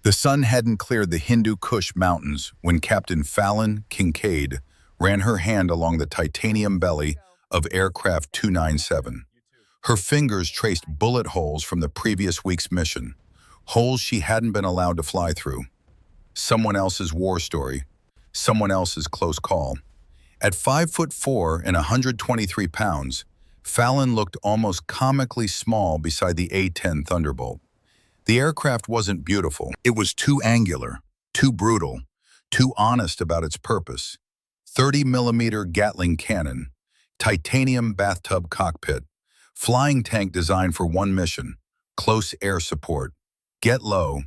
The sun hadn't cleared the Hindu Kush mountains when Captain Fallon Kincaid ran her hand along the titanium belly of aircraft 297. Her fingers traced bullet holes from the previous week's mission, holes she hadn't been allowed to fly through. Someone else's war story, someone else's close call. At 5'4" and 123 pounds, Fallon looked almost comically small beside the A-10 Thunderbolt. The aircraft wasn't beautiful. It was too angular, too brutal, too honest about its purpose. 30mm Gatling cannon, titanium bathtub cockpit, flying tank designed for one mission, close air support. Get low,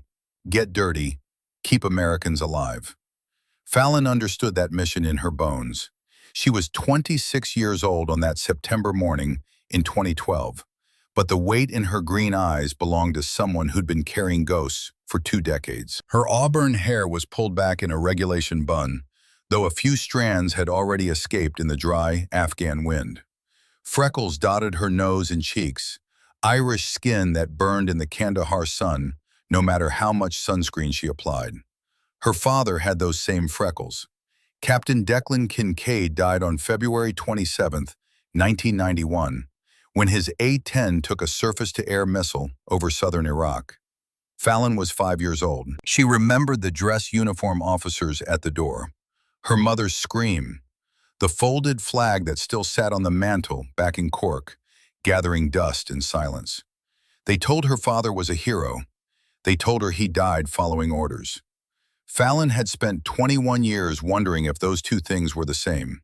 get dirty, keep Americans alive. Fallon understood that mission in her bones. She was 26 years old on that September morning in 2012. But the weight in her green eyes belonged to someone who'd been carrying ghosts for 2 decades. Her auburn hair was pulled back in a regulation bun, though a few strands had already escaped in the dry Afghan wind. Freckles dotted her nose and cheeks, Irish skin that burned in the Kandahar sun, no matter how much sunscreen she applied. Her father had those same freckles. Captain Declan Kincaid died on February 27, 1991, when his A-10 took a surface-to-air missile over southern Iraq. Fallon was 5 years old. She remembered the dress uniform officers at the door, her mother's scream, the folded flag that still sat on the mantel back in Cork, gathering dust in silence. They told her father was a hero. They told her he died following orders. Fallon had spent 21 years wondering if those two things were the same.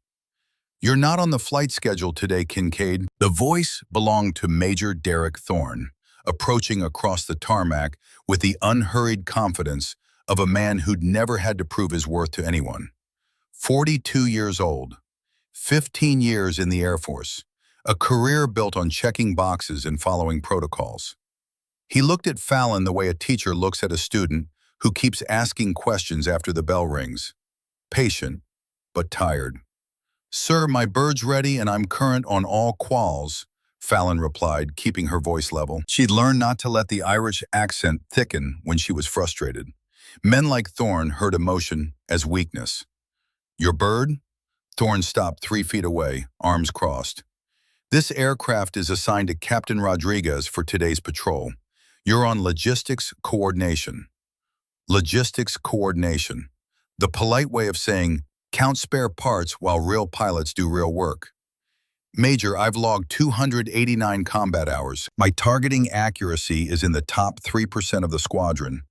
"You're not on the flight schedule today, Kincaid." The voice belonged to Major Derek Thorne, approaching across the tarmac with the unhurried confidence of a man who'd never had to prove his worth to anyone. 42 years old, 15 years in the Air Force, a career built on checking boxes and following protocols. He looked at Fallon the way a teacher looks at a student who keeps asking questions after the bell rings. Patient, but tired. "Sir, my bird's ready and I'm current on all quals," Fallon replied, keeping her voice level. She'd learned not to let the Irish accent thicken when she was frustrated. Men like Thorne heard emotion as weakness. "Your bird?" Thorne stopped 3 feet away, arms crossed. "This aircraft is assigned to Captain Rodriguez for today's patrol. You're on logistics coordination." Logistics coordination. The polite way of saying, count spare parts while real pilots do real work. "Major, I've logged 289 combat hours. My targeting accuracy is in the top 3% of the squadron.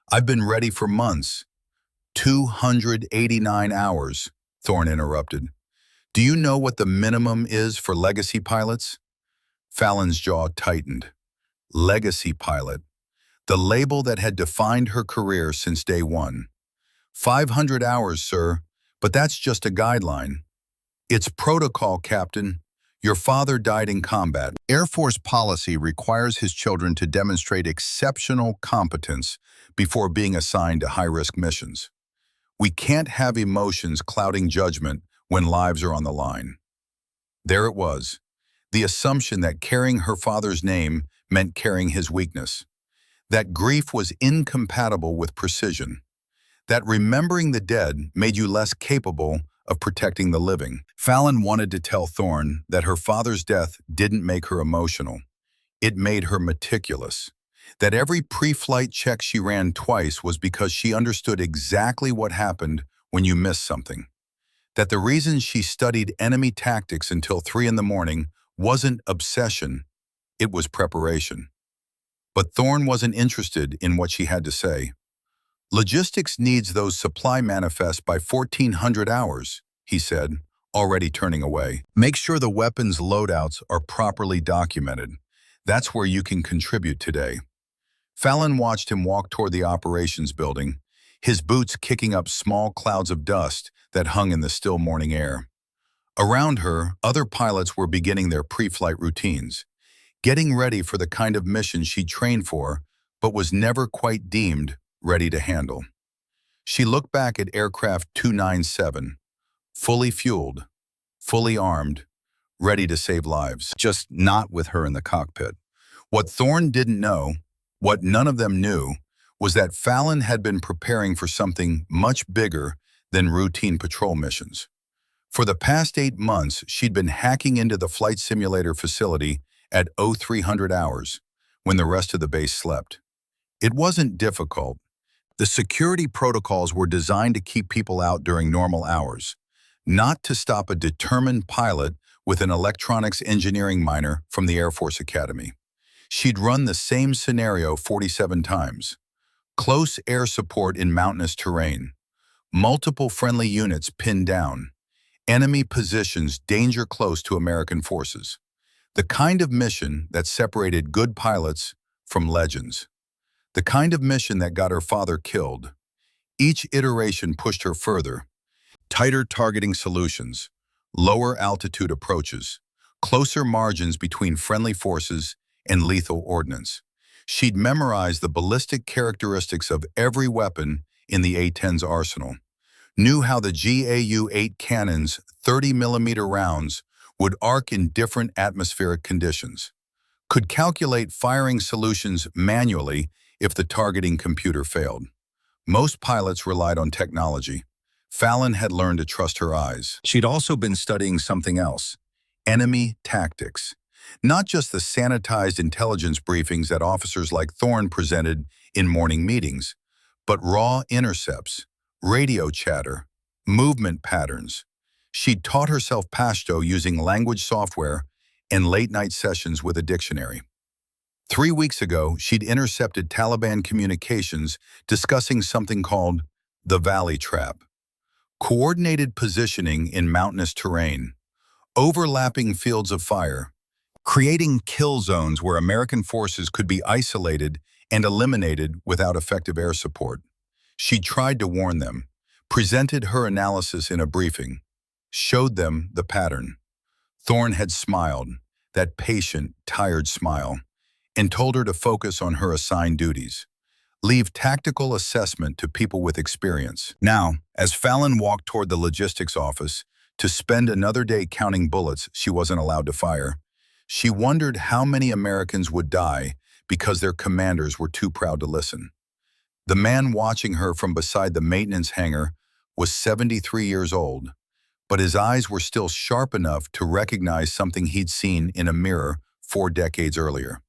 I've been ready for months." 289 hours, Thorne interrupted. "Do you know what the minimum is for legacy pilots?" Fallon's jaw tightened. Legacy pilot. The label that had defined her career since day one. 500 hours, sir, but that's just a guideline. "It's protocol, Captain. Your father died in combat." Air Force policy requires his children to demonstrate exceptional competence before being assigned to high-risk missions. We can't have emotions clouding judgment when lives are on the line. There it was, the assumption that carrying her father's name meant carrying his weakness. That grief was incompatible with precision. That remembering the dead made you less capable of protecting the living. Fallon wanted to tell Thorne that her father's death didn't make her emotional. It made her meticulous. That every pre-flight check she ran twice was because she understood exactly what happened when you missed something. That the reason she studied enemy tactics until 3 in the morning wasn't obsession, it was preparation. But Thorne wasn't interested in what she had to say. "Logistics needs those supply manifests by 1400 hours, he said, already turning away. "Make sure the weapons loadouts are properly documented. That's where you can contribute today." Fallon watched him walk toward the operations building, his boots kicking up small clouds of dust that hung in the still morning air. Around her, other pilots were beginning their pre-flight routines, getting ready for the kind of mission she'd trained for, but was never quite deemed ready to handle. She looked back at aircraft 297, fully fueled, fully armed, ready to save lives, just not with her in the cockpit. What Thorne didn't know, what none of them knew, was that Fallon had been preparing for something much bigger than routine patrol missions. For the past 8 months, she'd been hacking into the flight simulator facility at 0300 hours, when the rest of the base slept. It wasn't difficult. The security protocols were designed to keep people out during normal hours, not to stop a determined pilot with an electronics engineering minor from the Air Force Academy. She'd run the same scenario 47 times. Close air support in mountainous terrain, multiple friendly units pinned down, enemy positions danger close to American forces. The kind of mission that separated good pilots from legends. The kind of mission that got her father killed. Each iteration pushed her further. Tighter targeting solutions, lower altitude approaches, closer margins between friendly forces and lethal ordnance. She'd memorized the ballistic characteristics of every weapon in the A-10's arsenal, knew how the GAU-8 cannon's 30mm rounds would arc in different atmospheric conditions, could calculate firing solutions manually if the targeting computer failed. Most pilots relied on technology. Fallon had learned to trust her eyes. She'd also been studying something else, enemy tactics. Not just the sanitized intelligence briefings that officers like Thorne presented in morning meetings, but raw intercepts, radio chatter, movement patterns. She'd taught herself Pashto using language software and late-night sessions with a dictionary. 3 weeks ago, she'd intercepted Taliban communications discussing something called the Valley Trap. Coordinated positioning in mountainous terrain, overlapping fields of fire, creating kill zones where American forces could be isolated and eliminated without effective air support. She tried to warn them, presented her analysis in a briefing, showed them the pattern. Thorne had smiled, that patient, tired smile, and told her to focus on her assigned duties. Leave tactical assessment to people with experience. Now, as Fallon walked toward the logistics office to spend another day counting bullets she wasn't allowed to fire, she wondered how many Americans would die because their commanders were too proud to listen. The man watching her from beside the maintenance hangar was 73 years old, but his eyes were still sharp enough to recognize something he'd seen in a mirror 4 decades earlier.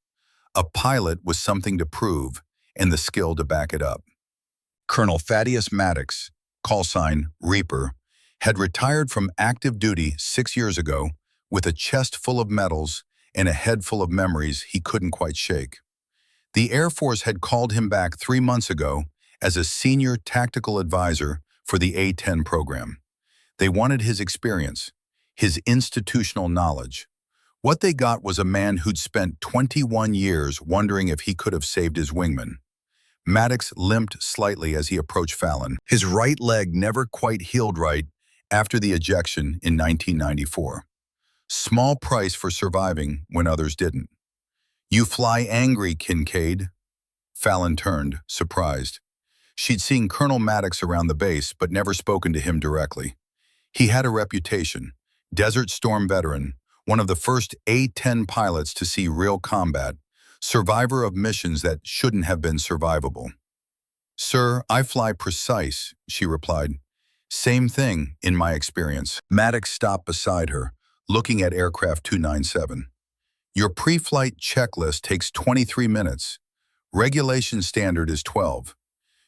A pilot with something to prove and the skill to back it up. Colonel Thaddeus Maddox, call sign Reaper, had retired from active duty 6 years ago with a chest full of medals and a head full of memories he couldn't quite shake. The Air Force had called him back 3 months ago as a senior tactical advisor for the A-10 program. They wanted his experience, his institutional knowledge. What they got was a man who'd spent 21 years wondering if he could have saved his wingman. Maddox limped slightly as he approached Fallon. His right leg never quite healed right after the ejection in 1994. Small price for surviving when others didn't. "You fly angry, Kincaid." Fallon turned, surprised. She'd seen Colonel Maddox around the base, but never spoken to him directly. He had a reputation, Desert Storm veteran, one of the first A-10 pilots to see real combat, survivor of missions that shouldn't have been survivable. "Sir, I fly precise," she replied. "Same thing, in my experience." Maddox stopped beside her, looking at aircraft 297. "Your pre-flight checklist takes 23 minutes. Regulation standard is 12.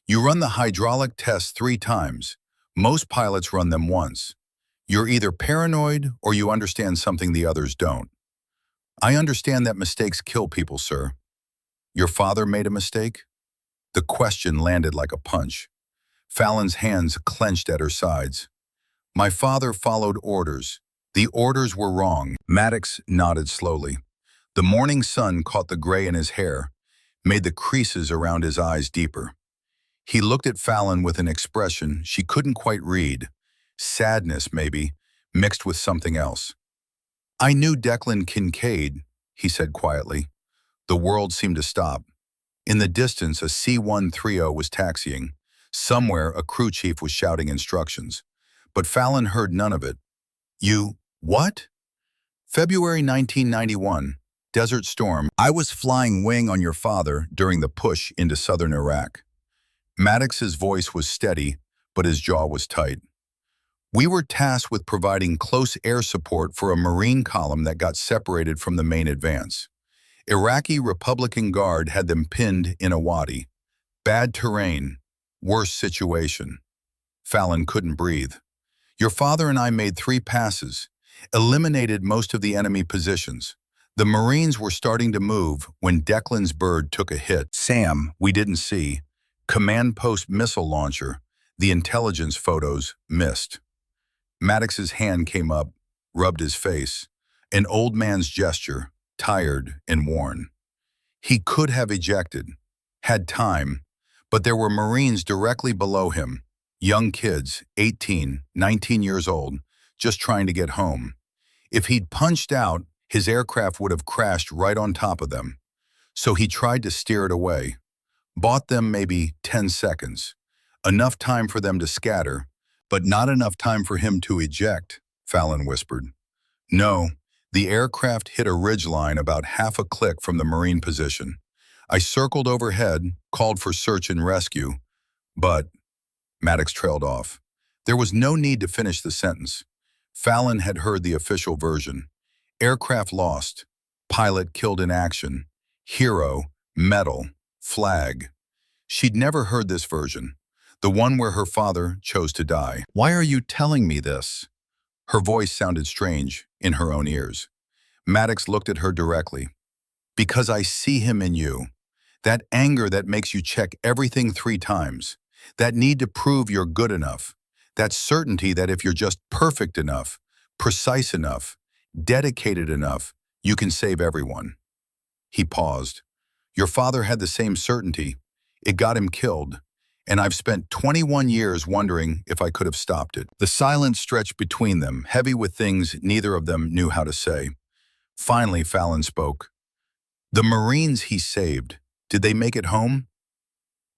You run the hydraulic test 3 times. Most pilots run them once. You're either paranoid or you understand something the others don't." "I understand that mistakes kill people, sir." "Your father made a mistake?" The question landed like a punch. Fallon's hands clenched at her sides. "My father followed orders. The orders were wrong." Maddox nodded slowly. The morning sun caught the gray in his hair, made the creases around his eyes deeper. He looked at Fallon with an expression she couldn't quite read. Sadness, maybe, mixed with something else. "I knew Declan Kincaid," he said quietly. The world seemed to stop. In the distance, a C-130 was taxiing. Somewhere, a crew chief was shouting instructions. But Fallon heard none of it. "You, what?" "February 1991, Desert Storm. I was flying wing on your father during the push into southern Iraq. Maddox's voice was steady, but his jaw was tight. We were tasked with providing close air support for a Marine column that got separated from the main advance. Iraqi Republican Guard had them pinned in a wadi. Bad terrain, worse situation. Fallon couldn't breathe. Your father and I made 3 passes, eliminated most of the enemy positions. The Marines were starting to move when Declan's bird took a hit. Sam, we didn't see. Command post missile launcher. The intelligence photos missed. Maddox's hand came up, rubbed his face. An old man's gesture, tired and worn. He could have ejected, had time, but there were Marines directly below him. Young kids, 18, 19 years old, just trying to get home. If he'd punched out, his aircraft would have crashed right on top of them. So he tried to steer it away. Bought them maybe 10 seconds. Enough time for them to scatter, but not enough time for him to eject, Fallon whispered. No, the aircraft hit a ridgeline about half a click from the Marine position. I circled overhead, called for search and rescue, but Maddox trailed off. There was no need to finish the sentence. Fallon had heard the official version. Aircraft lost, pilot killed in action, hero, medal, flag. She'd never heard this version, the one where her father chose to die. Why are you telling me this? Her voice sounded strange in her own ears. Maddox looked at her directly. Because I see him in you. That anger that makes you check everything 3 times. That need to prove you're good enough. That certainty that if you're just perfect enough, precise enough, dedicated enough, you can save everyone. He paused. Your father had the same certainty. It got him killed. And I've spent 21 years wondering if I could have stopped it. The silence stretched between them, heavy with things neither of them knew how to say. Finally, Fallon spoke. The Marines he saved, did they make it home?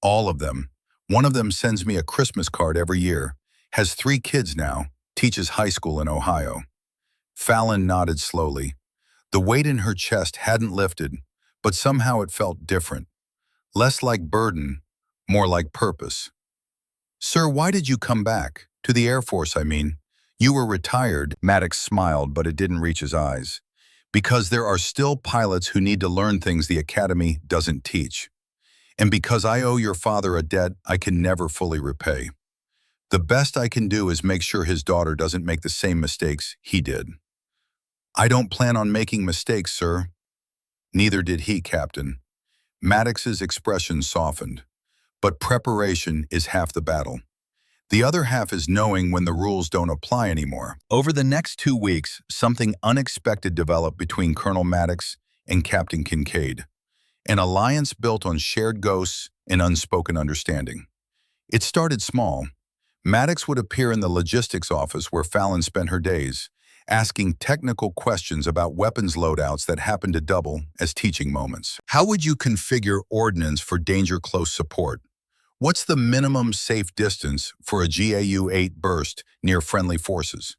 All of them. One of them sends me a Christmas card every year, has 3 kids now, teaches high school in Ohio. Fallon nodded slowly. The weight in her chest hadn't lifted, but somehow it felt different. Less like burden, more like purpose. Sir, why did you come back? To the Air Force, I mean. You were retired. Maddox smiled, but it didn't reach his eyes. Because there are still pilots who need to learn things the Academy doesn't teach. And because I owe your father a debt I can never fully repay. The best I can do is make sure his daughter doesn't make the same mistakes he did. I don't plan on making mistakes, sir. Neither did he, Captain. Maddox's expression softened. But preparation is half the battle. The other half is knowing when the rules don't apply anymore. Over the next 2 weeks, something unexpected developed between Colonel Maddox and Captain Kincaid. An alliance built on shared ghosts and unspoken understanding. It started small. Maddox would appear in the logistics office where Fallon spent her days, asking technical questions about weapons loadouts that happened to double as teaching moments. How would you configure ordnance for danger close support? What's the minimum safe distance for a GAU-8 burst near friendly forces?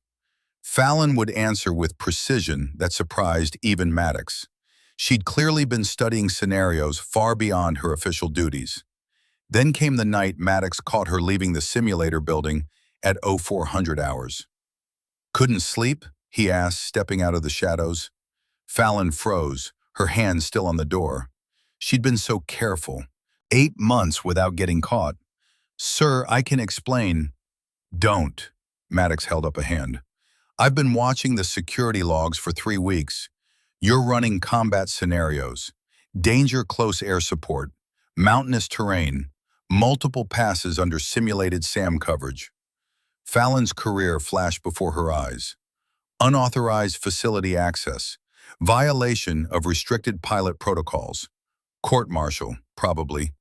Fallon would answer with precision that surprised even Maddox. She'd clearly been studying scenarios far beyond her official duties. Then came the night Maddox caught her leaving the simulator building at 0400 hours. Couldn't sleep? He asked, stepping out of the shadows. Fallon froze, her hand still on the door. She'd been so careful. 8 months without getting caught. Sir, I can explain. Don't. Maddox held up a hand. I've been watching the security logs for 3 weeks. You're running combat scenarios, danger close air support, mountainous terrain, multiple passes under simulated SAM coverage. Fallon's career flashed before her eyes. Unauthorized facility access, violation of restricted pilot protocols, court-martial, probably,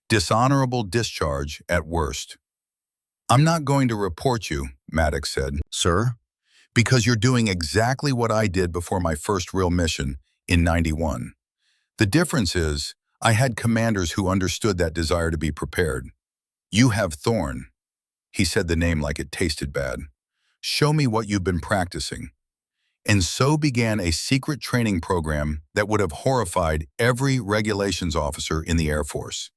dishonorable discharge at worst. I'm not going to report you, Maddox said. Sir? Because you're doing exactly what I did before my first real mission in '91. The difference is, I had commanders who understood that desire to be prepared. You have Thorn. He said the name like it tasted bad. Show me what you've been practicing. And so began a secret training program that would have horrified every regulations officer in the Air Force.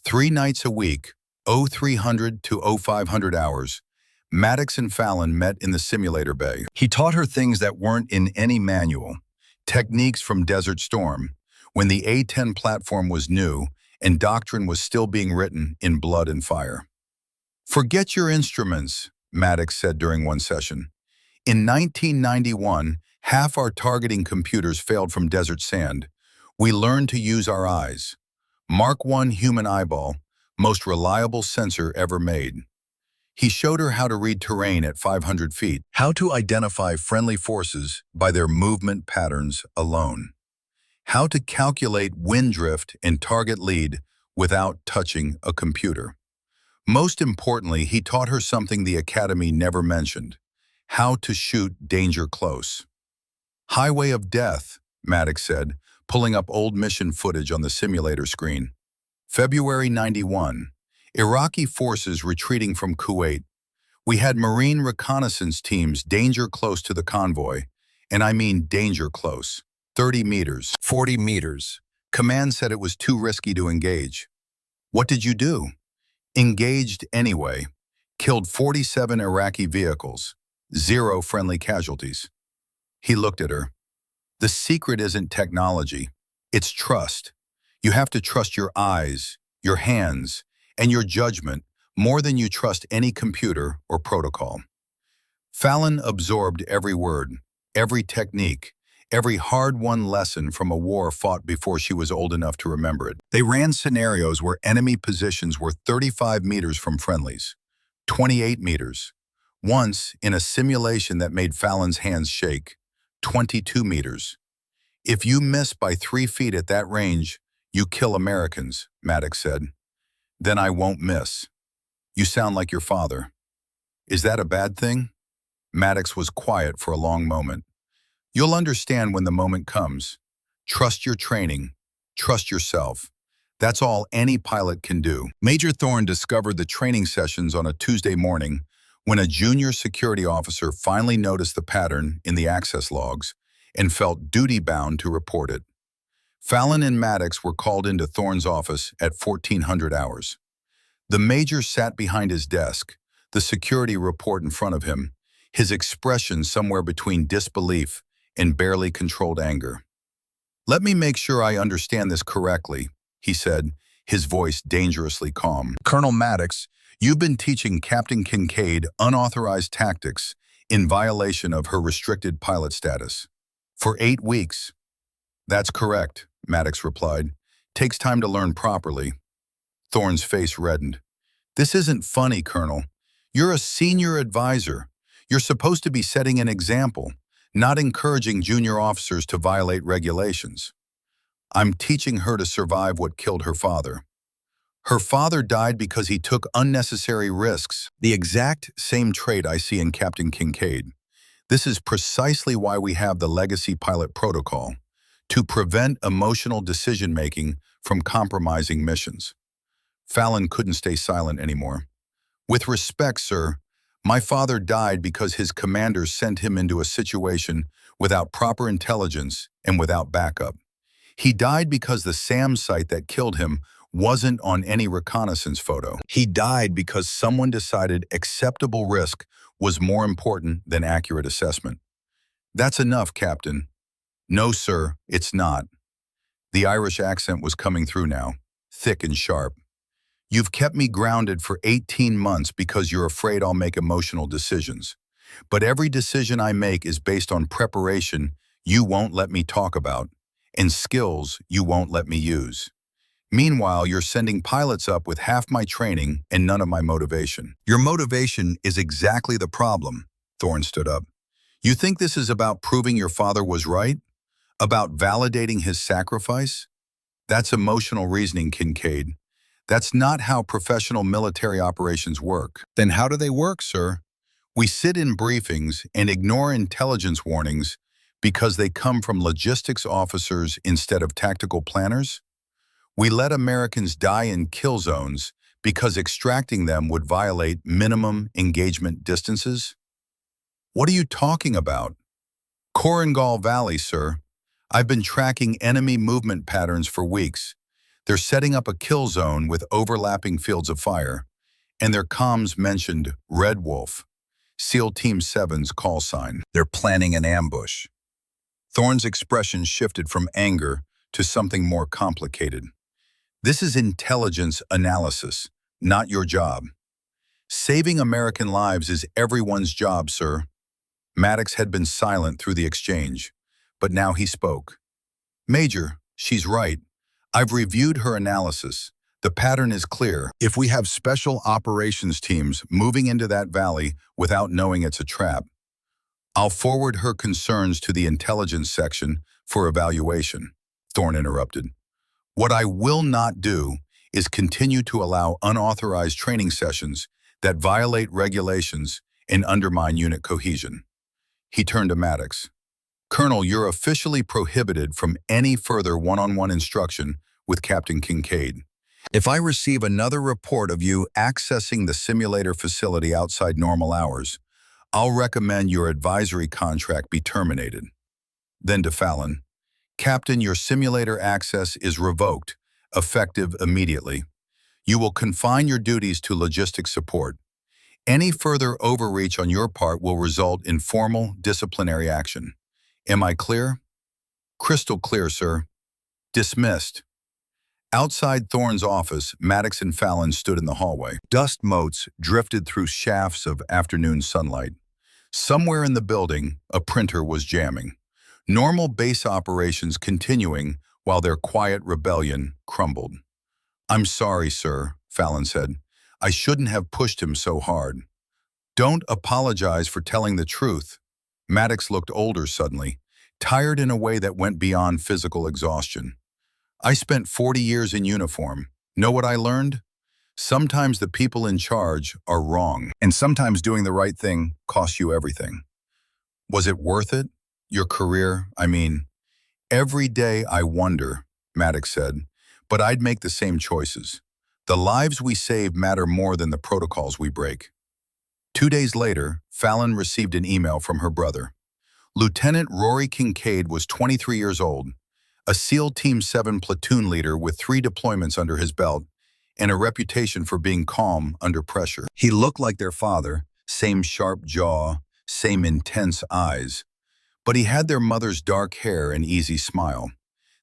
3 nights a week, 0300 to 0500 hours, Maddox and Fallon met in the simulator bay. He taught her things that weren't in any manual, techniques from Desert Storm, when the A-10 platform was new and doctrine was still being written in blood and fire. "Forget your instruments," Maddox said during one session. "In 1991, half our targeting computers failed from desert sand. We learned to use our eyes. Mark I human eyeball, most reliable sensor ever made." He showed her how to read terrain at 500 feet, how to identify friendly forces by their movement patterns alone, how to calculate wind drift and target lead without touching a computer. Most importantly, he taught her something the Academy never mentioned: how to shoot danger close. "Highway of Death," Maddox said, pulling up old mission footage on the simulator screen. February 91. Iraqi forces retreating from Kuwait. We had Marine reconnaissance teams danger close to the convoy, and I mean danger close. 30 meters, 40 meters. Command said it was too risky to engage. What did you do? Engaged anyway. Killed 47 Iraqi vehicles. 0 friendly casualties. He looked at her. "The secret isn't technology. It's trust. You have to trust your eyes, your hands, and your judgment more than you trust any computer or protocol." Fallon absorbed every word, every technique, every hard-won lesson from a war fought before she was old enough to remember it. They ran scenarios where enemy positions were 35 meters from friendlies, 28 meters. Once, in a simulation that made Fallon's hands shake, 22 meters. "If you miss by 3 feet at that range, you kill Americans," Maddox said. "Then I won't miss." "You sound like your father." "Is that a bad thing?" Maddox was quiet for a long moment. "You'll understand when the moment comes. Trust your training. Trust yourself. That's all any pilot can do." Major Thorne discovered the training sessions on a Tuesday morning when a junior security officer finally noticed the pattern in the access logs and felt duty-bound to report it. Fallon and Maddox were called into Thorne's office at 1400 hours. The major sat behind his desk, the security report in front of him, his expression somewhere between disbelief and barely controlled anger. "Let me make sure I understand this correctly," he said, his voice dangerously calm. "Colonel Maddox, you've been teaching Captain Kincaid unauthorized tactics in violation of her restricted pilot status. For 8 weeks. "That's correct," Maddox replied. "Takes time to learn properly." Thorne's face reddened. "This isn't funny, Colonel. You're a senior advisor. You're supposed to be setting an example, not encouraging junior officers to violate regulations." "I'm teaching her to survive what killed her father. Her father died because he took unnecessary risks, the exact same trait I see in Captain Kincaid. This is precisely why we have the Legacy Pilot Protocol, to prevent emotional decision-making from compromising missions." Fallon couldn't stay silent anymore. "With respect, sir, my father died because his commanders sent him into a situation without proper intelligence and without backup. He died because the SAM site that killed him wasn't on any reconnaissance photo. He died because someone decided acceptable risk was more important than accurate assessment." "That's enough, Captain." "No, sir, it's not." The Irish accent was coming through now, thick and sharp. "You've kept me grounded for 18 months because you're afraid I'll make emotional decisions. But every decision I make is based on preparation you won't let me talk about, and skills you won't let me use. Meanwhile, you're sending pilots up with half my training and none of my motivation." "Your motivation is exactly the problem," Thorne stood up. "You think this is about proving your father was right? About validating his sacrifice? That's emotional reasoning, Kincaid. That's not how professional military operations work." "Then how do they work, sir?" "We sit in briefings and ignore intelligence warnings because they come from logistics officers instead of tactical planners. We let Americans die in kill zones because extracting them would violate minimum engagement distances." "What are you talking about?" "Korengal Valley, sir. I've been tracking enemy movement patterns for weeks. They're setting up a kill zone with overlapping fields of fire. and their comms mentioned Red Wolf, SEAL Team 7's call sign. They're planning an ambush. Thorne's expression shifted from anger to something more complicated. This is intelligence analysis, not your job. Saving American lives is everyone's job, sir. Maddox had been silent through the exchange, but now he spoke. Major, she's right. I've reviewed her analysis. The pattern is clear. If we have special operations teams moving into that valley without knowing it's a trap, I'll forward her concerns to the intelligence section for evaluation, Thorne interrupted. What I will not do is continue to allow unauthorized training sessions that violate regulations and undermine unit cohesion. He turned to Maddox. Colonel, you're officially prohibited from any further one-on-one instruction with Captain Kincaid. If I receive another report of you accessing the simulator facility outside normal hours, I'll recommend your advisory contract be terminated. Then to Fallon, Captain, your simulator access is revoked, effective immediately. You will confine your duties to logistic support. Any further overreach on your part will result in formal disciplinary action. Am I clear? Crystal clear, sir. Dismissed. Outside Thorne's office, Maddox and Fallon stood in the hallway. Dust motes drifted through shafts of afternoon sunlight. Somewhere in the building, a printer was jamming. Normal base operations continuing while their quiet rebellion crumbled. I'm sorry, sir, Fallon said. I shouldn't have pushed him so hard. Don't apologize for telling the truth. Maddox looked older suddenly, tired in a way that went beyond physical exhaustion. I spent 40 years in uniform. Know what I learned? Sometimes the people in charge are wrong, and sometimes doing the right thing costs you everything. Was it worth it? Your career, I mean, every day I wonder, Maddox said, but I'd make the same choices. The lives we save matter more than the protocols we break. 2 days later, Fallon received an email from her brother. Lieutenant Rory Kincaid was 23 years old, a SEAL Team 7 platoon leader with 3 deployments under his belt and a reputation for being calm under pressure. He looked like their father, same sharp jaw, same intense eyes, but he had their mother's dark hair and easy smile.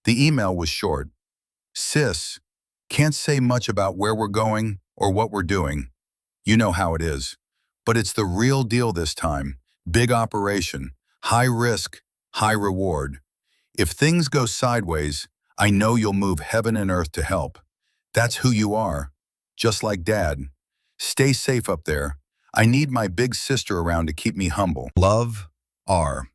The email was short. Sis, can't say much about where we're going or what we're doing. You know how it is. But it's the real deal this time. Big operation, high risk, high reward. If things go sideways, I know you'll move heaven and earth to help. That's who you are, just like Dad. Stay safe up there. I need my big sister around to keep me humble. Love, R.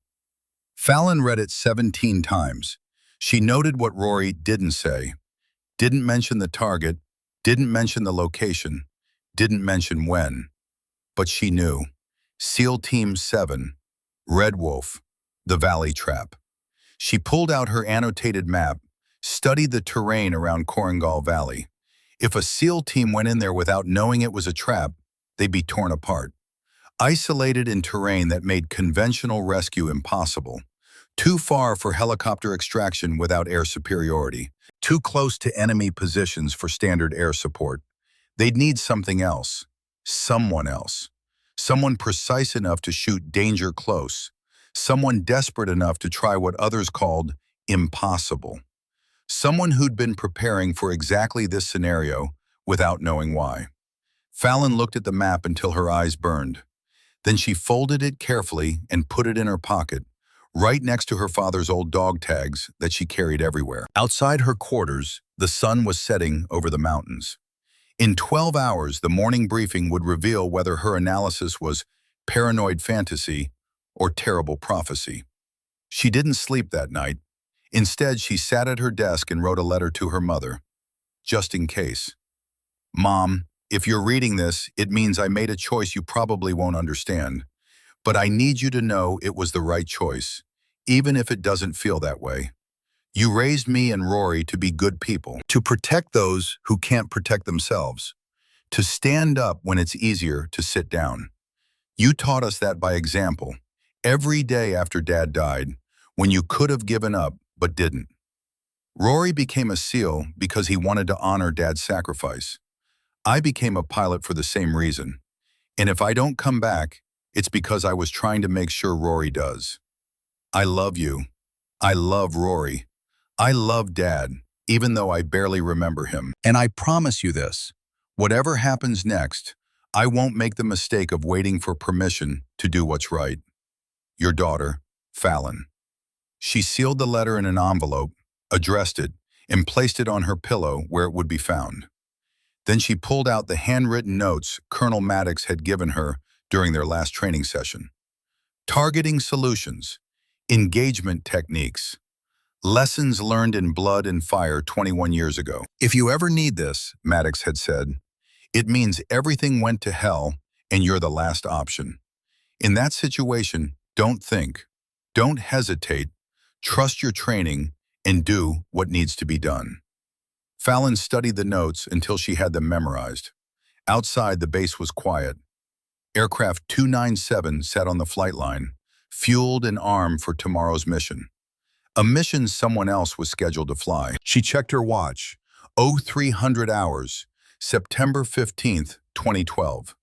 Fallon read it 17 times. She noted what Rory didn't say. Didn't mention the target, didn't mention the location, didn't mention when. But she knew. SEAL Team 7, Red Wolf, the Valley Trap. She pulled out her annotated map, studied the terrain around Korengal Valley. If a SEAL team went in there without knowing it was a trap, they'd be torn apart. Isolated in terrain that made conventional rescue impossible. Too far for helicopter extraction without air superiority. Too close to enemy positions for standard air support. They'd need something else. Someone else. Someone precise enough to shoot danger close. Someone desperate enough to try what others called impossible. Someone who'd been preparing for exactly this scenario without knowing why. Fallon looked at the map until her eyes burned. Then she folded it carefully and put it in her pocket, right next to her father's old dog tags that she carried everywhere. Outside her quarters, the sun was setting over the mountains. In 12 hours, the morning briefing would reveal whether her analysis was paranoid fantasy or terrible prophecy. She didn't sleep that night. Instead, she sat at her desk and wrote a letter to her mother, just in case. Mom, if you're reading this, it means I made a choice you probably won't understand. But I need you to know it was the right choice, even if it doesn't feel that way. You raised me and Rory to be good people, to protect those who can't protect themselves, to stand up when it's easier to sit down. You taught us that by example, every day after Dad died, when you could have given up but didn't. Rory became a SEAL because he wanted to honor Dad's sacrifice. I became a pilot for the same reason. And if I don't come back, it's because I was trying to make sure Rory does. I love you. I love Rory. I love Dad, even though I barely remember him. And I promise you this, whatever happens next, I won't make the mistake of waiting for permission to do what's right. Your daughter, Fallon. She sealed the letter in an envelope, addressed it, and placed it on her pillow where it would be found. Then she pulled out the handwritten notes Colonel Maddox had given her during their last training session. Targeting solutions, engagement techniques, lessons learned in blood and fire 21 years ago. If you ever need this, Maddox had said, it means everything went to hell and you're the last option. In that situation, don't think, don't hesitate, trust your training, and do what needs to be done. Fallon studied the notes until she had them memorized. Outside, the base was quiet. Aircraft 297 sat on the flight line, fueled and armed for tomorrow's mission. A mission someone else was scheduled to fly. She checked her watch. 0300 hours, September 15th, 2012.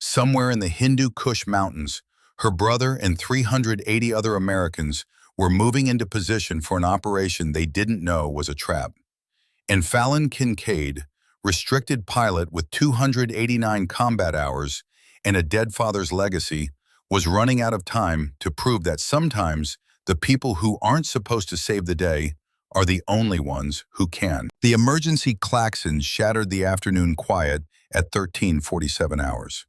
Somewhere in the Hindu Kush Mountains, her brother and 380 other Americans were moving into position for an operation they didn't know was a trap. And Fallon Kincaid, restricted pilot with 289 combat hours and a dead father's legacy, was running out of time to prove that sometimes the people who aren't supposed to save the day are the only ones who can. The emergency klaxon shattered the afternoon quiet at 13:47 hours.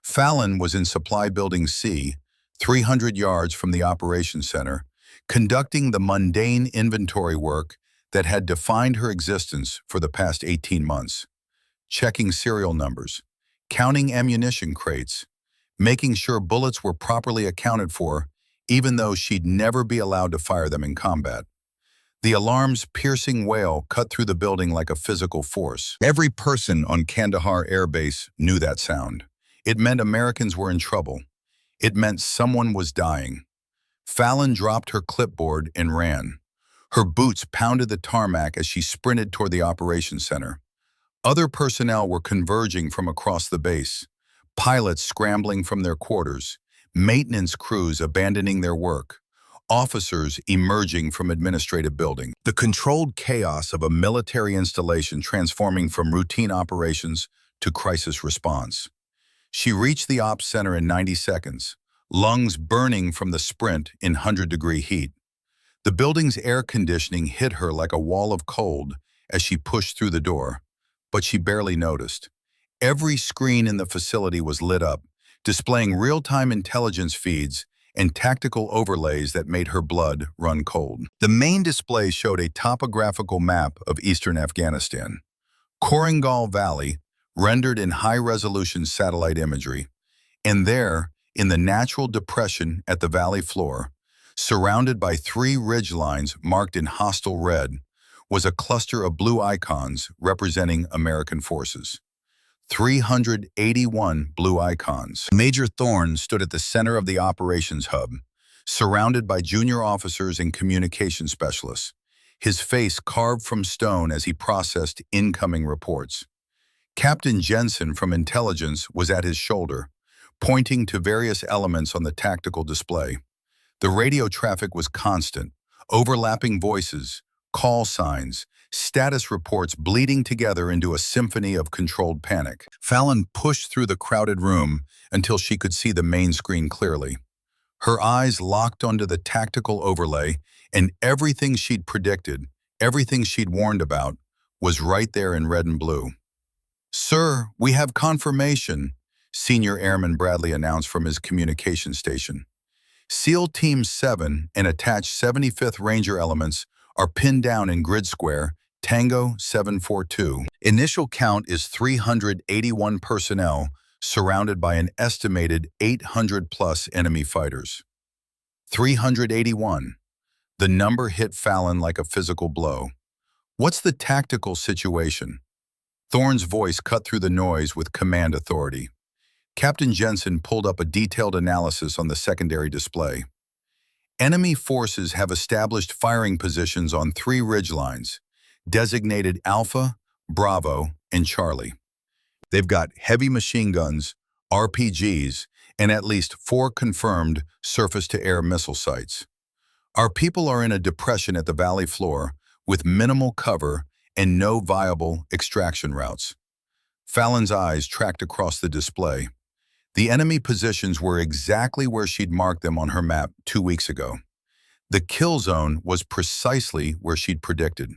Fallon was in Supply Building C, 300 yards from the operations center, conducting the mundane inventory work that had defined her existence for the past 18 months. Checking serial numbers, counting ammunition crates, making sure bullets were properly accounted for, even though she'd never be allowed to fire them in combat. The alarm's piercing wail cut through the building like a physical force. Every person on Kandahar Air Base knew that sound. It meant Americans were in trouble. It meant someone was dying. Fallon dropped her clipboard and ran. Her boots pounded the tarmac as she sprinted toward the operations center. Other personnel were converging from across the base, pilots scrambling from their quarters, maintenance crews abandoning their work, officers emerging from administrative buildings. The controlled chaos of a military installation transforming from routine operations to crisis response. She reached the ops center in 90 seconds, lungs burning from the sprint in 100-degree heat. The building's air conditioning hit her like a wall of cold as she pushed through the door, but she barely noticed. Every screen in the facility was lit up, displaying real-time intelligence feeds and tactical overlays that made her blood run cold. The main display showed a topographical map of eastern Afghanistan. Korangal Valley, rendered in high-resolution satellite imagery, and there, in the natural depression at the valley floor, surrounded by 3 ridgelines marked in hostile red, was a cluster of blue icons representing American forces. 381 blue icons. Major Thorne stood at the center of the operations hub, surrounded by junior officers and communication specialists, his face carved from stone as he processed incoming reports. Captain Jensen from intelligence was at his shoulder, pointing to various elements on the tactical display. The radio traffic was constant, overlapping voices, call signs, status reports bleeding together into a symphony of controlled panic. Fallon pushed through the crowded room until she could see the main screen clearly. Her eyes locked onto the tactical overlay, and everything she'd predicted, everything she'd warned about, was right there in red and blue. "Sir, we have confirmation," Senior Airman Bradley announced from his communication station. SEAL Team 7 and attached 75th Ranger elements are pinned down in grid square Tango 742. Initial count is 381 personnel surrounded by an estimated 800-plus enemy fighters. 381. The number hit Fallon like a physical blow. "What's the tactical situation?" Thorne's voice cut through the noise with command authority. Captain Jensen pulled up a detailed analysis on the secondary display. Enemy forces have established firing positions on 3 ridgelines, designated Alpha, Bravo, and Charlie. They've got heavy machine guns, RPGs, and at least 4 confirmed surface-to-air missile sites. Our people are in a depression at the valley floor with minimal cover and no viable extraction routes. Fallon's eyes tracked across the display. The enemy positions were exactly where she'd marked them on her map 2 weeks ago. The kill zone was precisely where she'd predicted.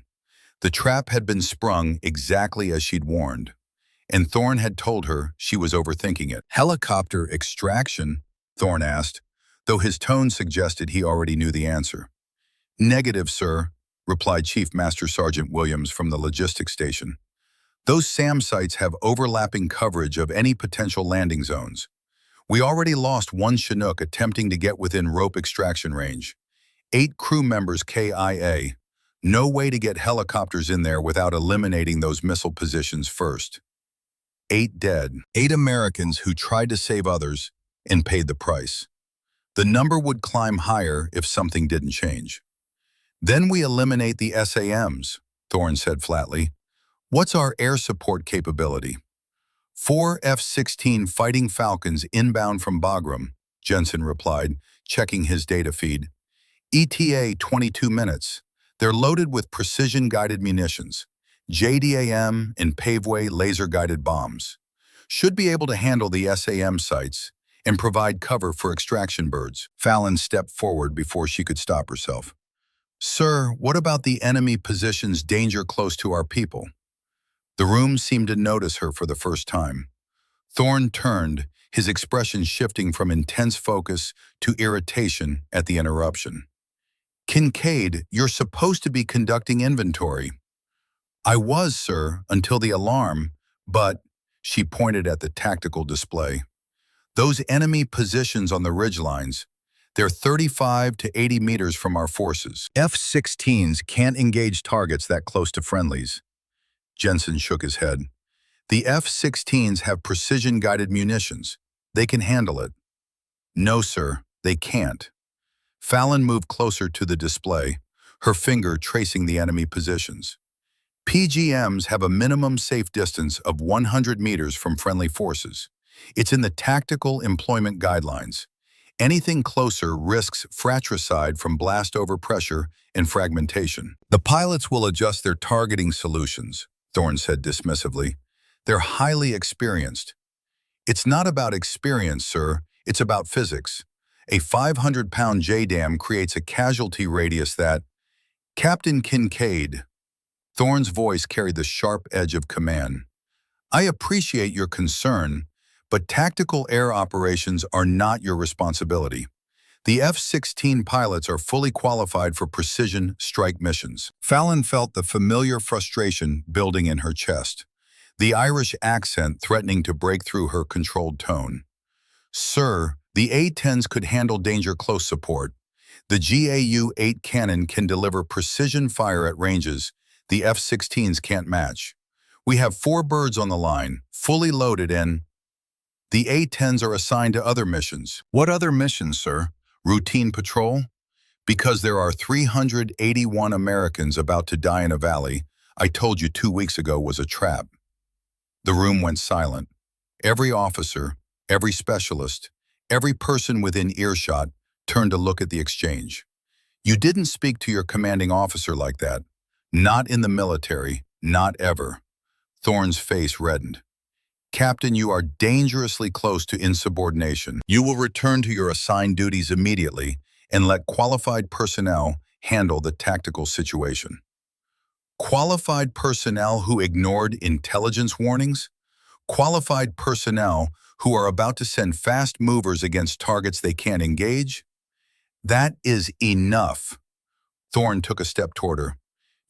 The trap had been sprung exactly as she'd warned, and Thorne had told her she was overthinking it. Helicopter extraction? Thorne asked, though his tone suggested he already knew the answer. Negative, sir, replied Chief Master Sergeant Williams from the logistics station. Those SAM sites have overlapping coverage of any potential landing zones. We already lost one Chinook attempting to get within rope extraction range. 8 crew members KIA. No way to get helicopters in there without eliminating those missile positions first. 8 dead. 8 Americans who tried to save others and paid the price. The number would climb higher if something didn't change. Then we eliminate the SAMs, Thorne said flatly. What's our air support capability? 4 F-16 Fighting Falcons inbound from Bagram, Jensen replied, checking his data feed. ETA 22 minutes. They're loaded with precision-guided munitions, JDAM and paveway laser-guided bombs. Should be able to handle the SAM sites and provide cover for extraction birds. Fallon stepped forward before she could stop herself. Sir, what about the enemy positions danger close to our people? The room seemed to notice her for the first time. Thorne turned, his expression shifting from intense focus to irritation at the interruption. Kincaid, you're supposed to be conducting inventory. I was, sir, until the alarm, but, she pointed at the tactical display. Those enemy positions on the ridgelines, they're 35 to 80 meters from our forces. F-16s can't engage targets that close to friendlies. Jensen shook his head. The F-16s have precision-guided munitions. They can handle it. No, sir, they can't. Fallon moved closer to the display, her finger tracing the enemy positions. PGMs have a minimum safe distance of 100 meters from friendly forces. It's in the tactical employment guidelines. Anything closer risks fratricide from blast overpressure and fragmentation. The pilots will adjust their targeting solutions, Thorne said dismissively. They're highly experienced. It's not about experience, sir. It's about physics. A 500-pound JDAM creates a casualty radius that... Captain Kincaid. Thorne's voice carried the sharp edge of command. I appreciate your concern, but tactical air operations are not your responsibility. The F-16 pilots are fully qualified for precision strike missions. Fallon felt the familiar frustration building in her chest, the Irish accent threatening to break through her controlled tone. Sir, the A-10s could handle danger close support. The GAU-8 cannon can deliver precision fire at ranges the F-16s can't match. We have 4 birds on the line, fully loaded and... The A-10s are assigned to other missions. What other missions, sir? Routine patrol? Because there are 381 Americans about to die in a valley I told you 2 weeks ago was a trap. The room went silent. Every officer, every specialist, every person within earshot turned to look at the exchange. You didn't speak to your commanding officer like that. Not in the military, not ever. Thorne's face reddened. Captain, you are dangerously close to insubordination. You will return to your assigned duties immediately and let qualified personnel handle the tactical situation. Qualified personnel who ignored intelligence warnings? Qualified personnel who are about to send fast movers against targets they can't engage? That is enough. Thorne took a step toward her.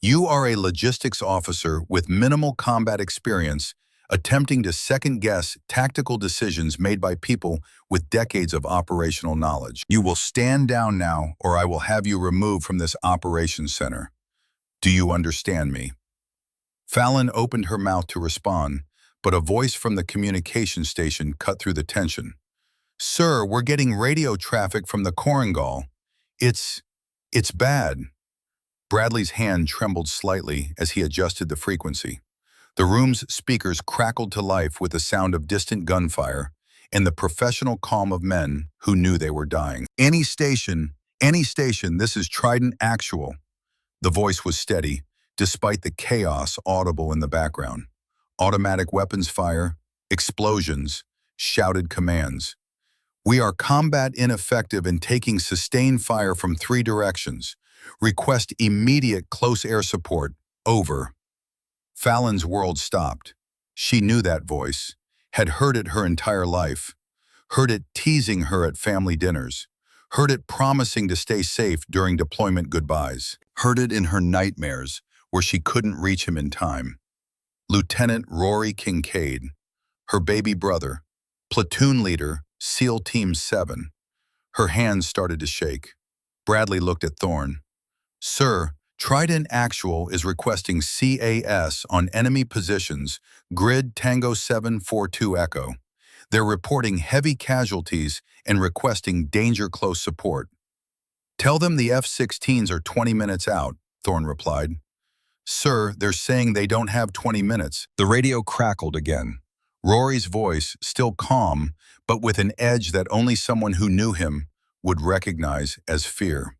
You are a logistics officer with minimal combat experience attempting to second-guess tactical decisions made by people with decades of operational knowledge. You will stand down now, or I will have you removed from this operations center. Do you understand me? Fallon opened her mouth to respond, but a voice from the communication station cut through the tension. Sir, we're getting radio traffic from the Korengal. It's bad. Bradley's hand trembled slightly as he adjusted the frequency. The room's speakers crackled to life with the sound of distant gunfire and the professional calm of men who knew they were dying. Any station, this is Trident Actual. The voice was steady, despite the chaos audible in the background. Automatic weapons fire, explosions, shouted commands. We are combat ineffective and taking sustained fire from 3 directions. Request immediate close air support. Over. Fallon's world stopped. She knew that voice, had heard it her entire life, heard it teasing her at family dinners, heard it promising to stay safe during deployment goodbyes, heard it in her nightmares where she couldn't reach him in time. Lieutenant Rory Kincaid, her baby brother, platoon leader, SEAL Team 7. Her hands started to shake. Bradley looked at Thorne. Sir, Trident Actual is requesting CAS on enemy positions, grid Tango 742 Echo. They're reporting heavy casualties and requesting danger close support. Tell them the F-16s are 20 minutes out, Thorne replied. Sir, they're saying they don't have 20 minutes. The radio crackled again. Rory's voice, still calm, but with an edge that only someone who knew him would recognize as fear.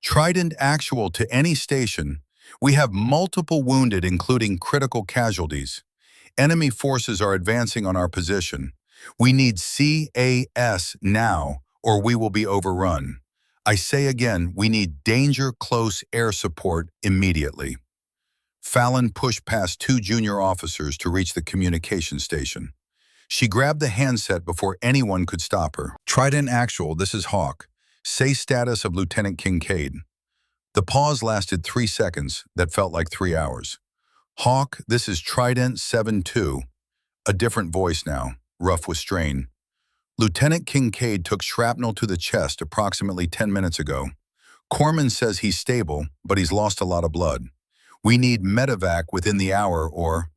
Trident Actual to any station. We have multiple wounded, including critical casualties. Enemy forces are advancing on our position. We need CAS now, or we will be overrun. I say again, we need danger close air support immediately. Fallon pushed past 2 junior officers to reach the communication station. She grabbed the handset before anyone could stop her. Trident Actual, this is Hawk. Say status of Lieutenant Kincaid. The pause lasted 3 seconds that felt like 3 hours. Hawk, this is Trident 7-2. A different voice now, rough with strain. Lieutenant Kincaid took shrapnel to the chest approximately 10 minutes ago. Corpsman says he's stable, but he's lost a lot of blood. We need medevac within the hour or...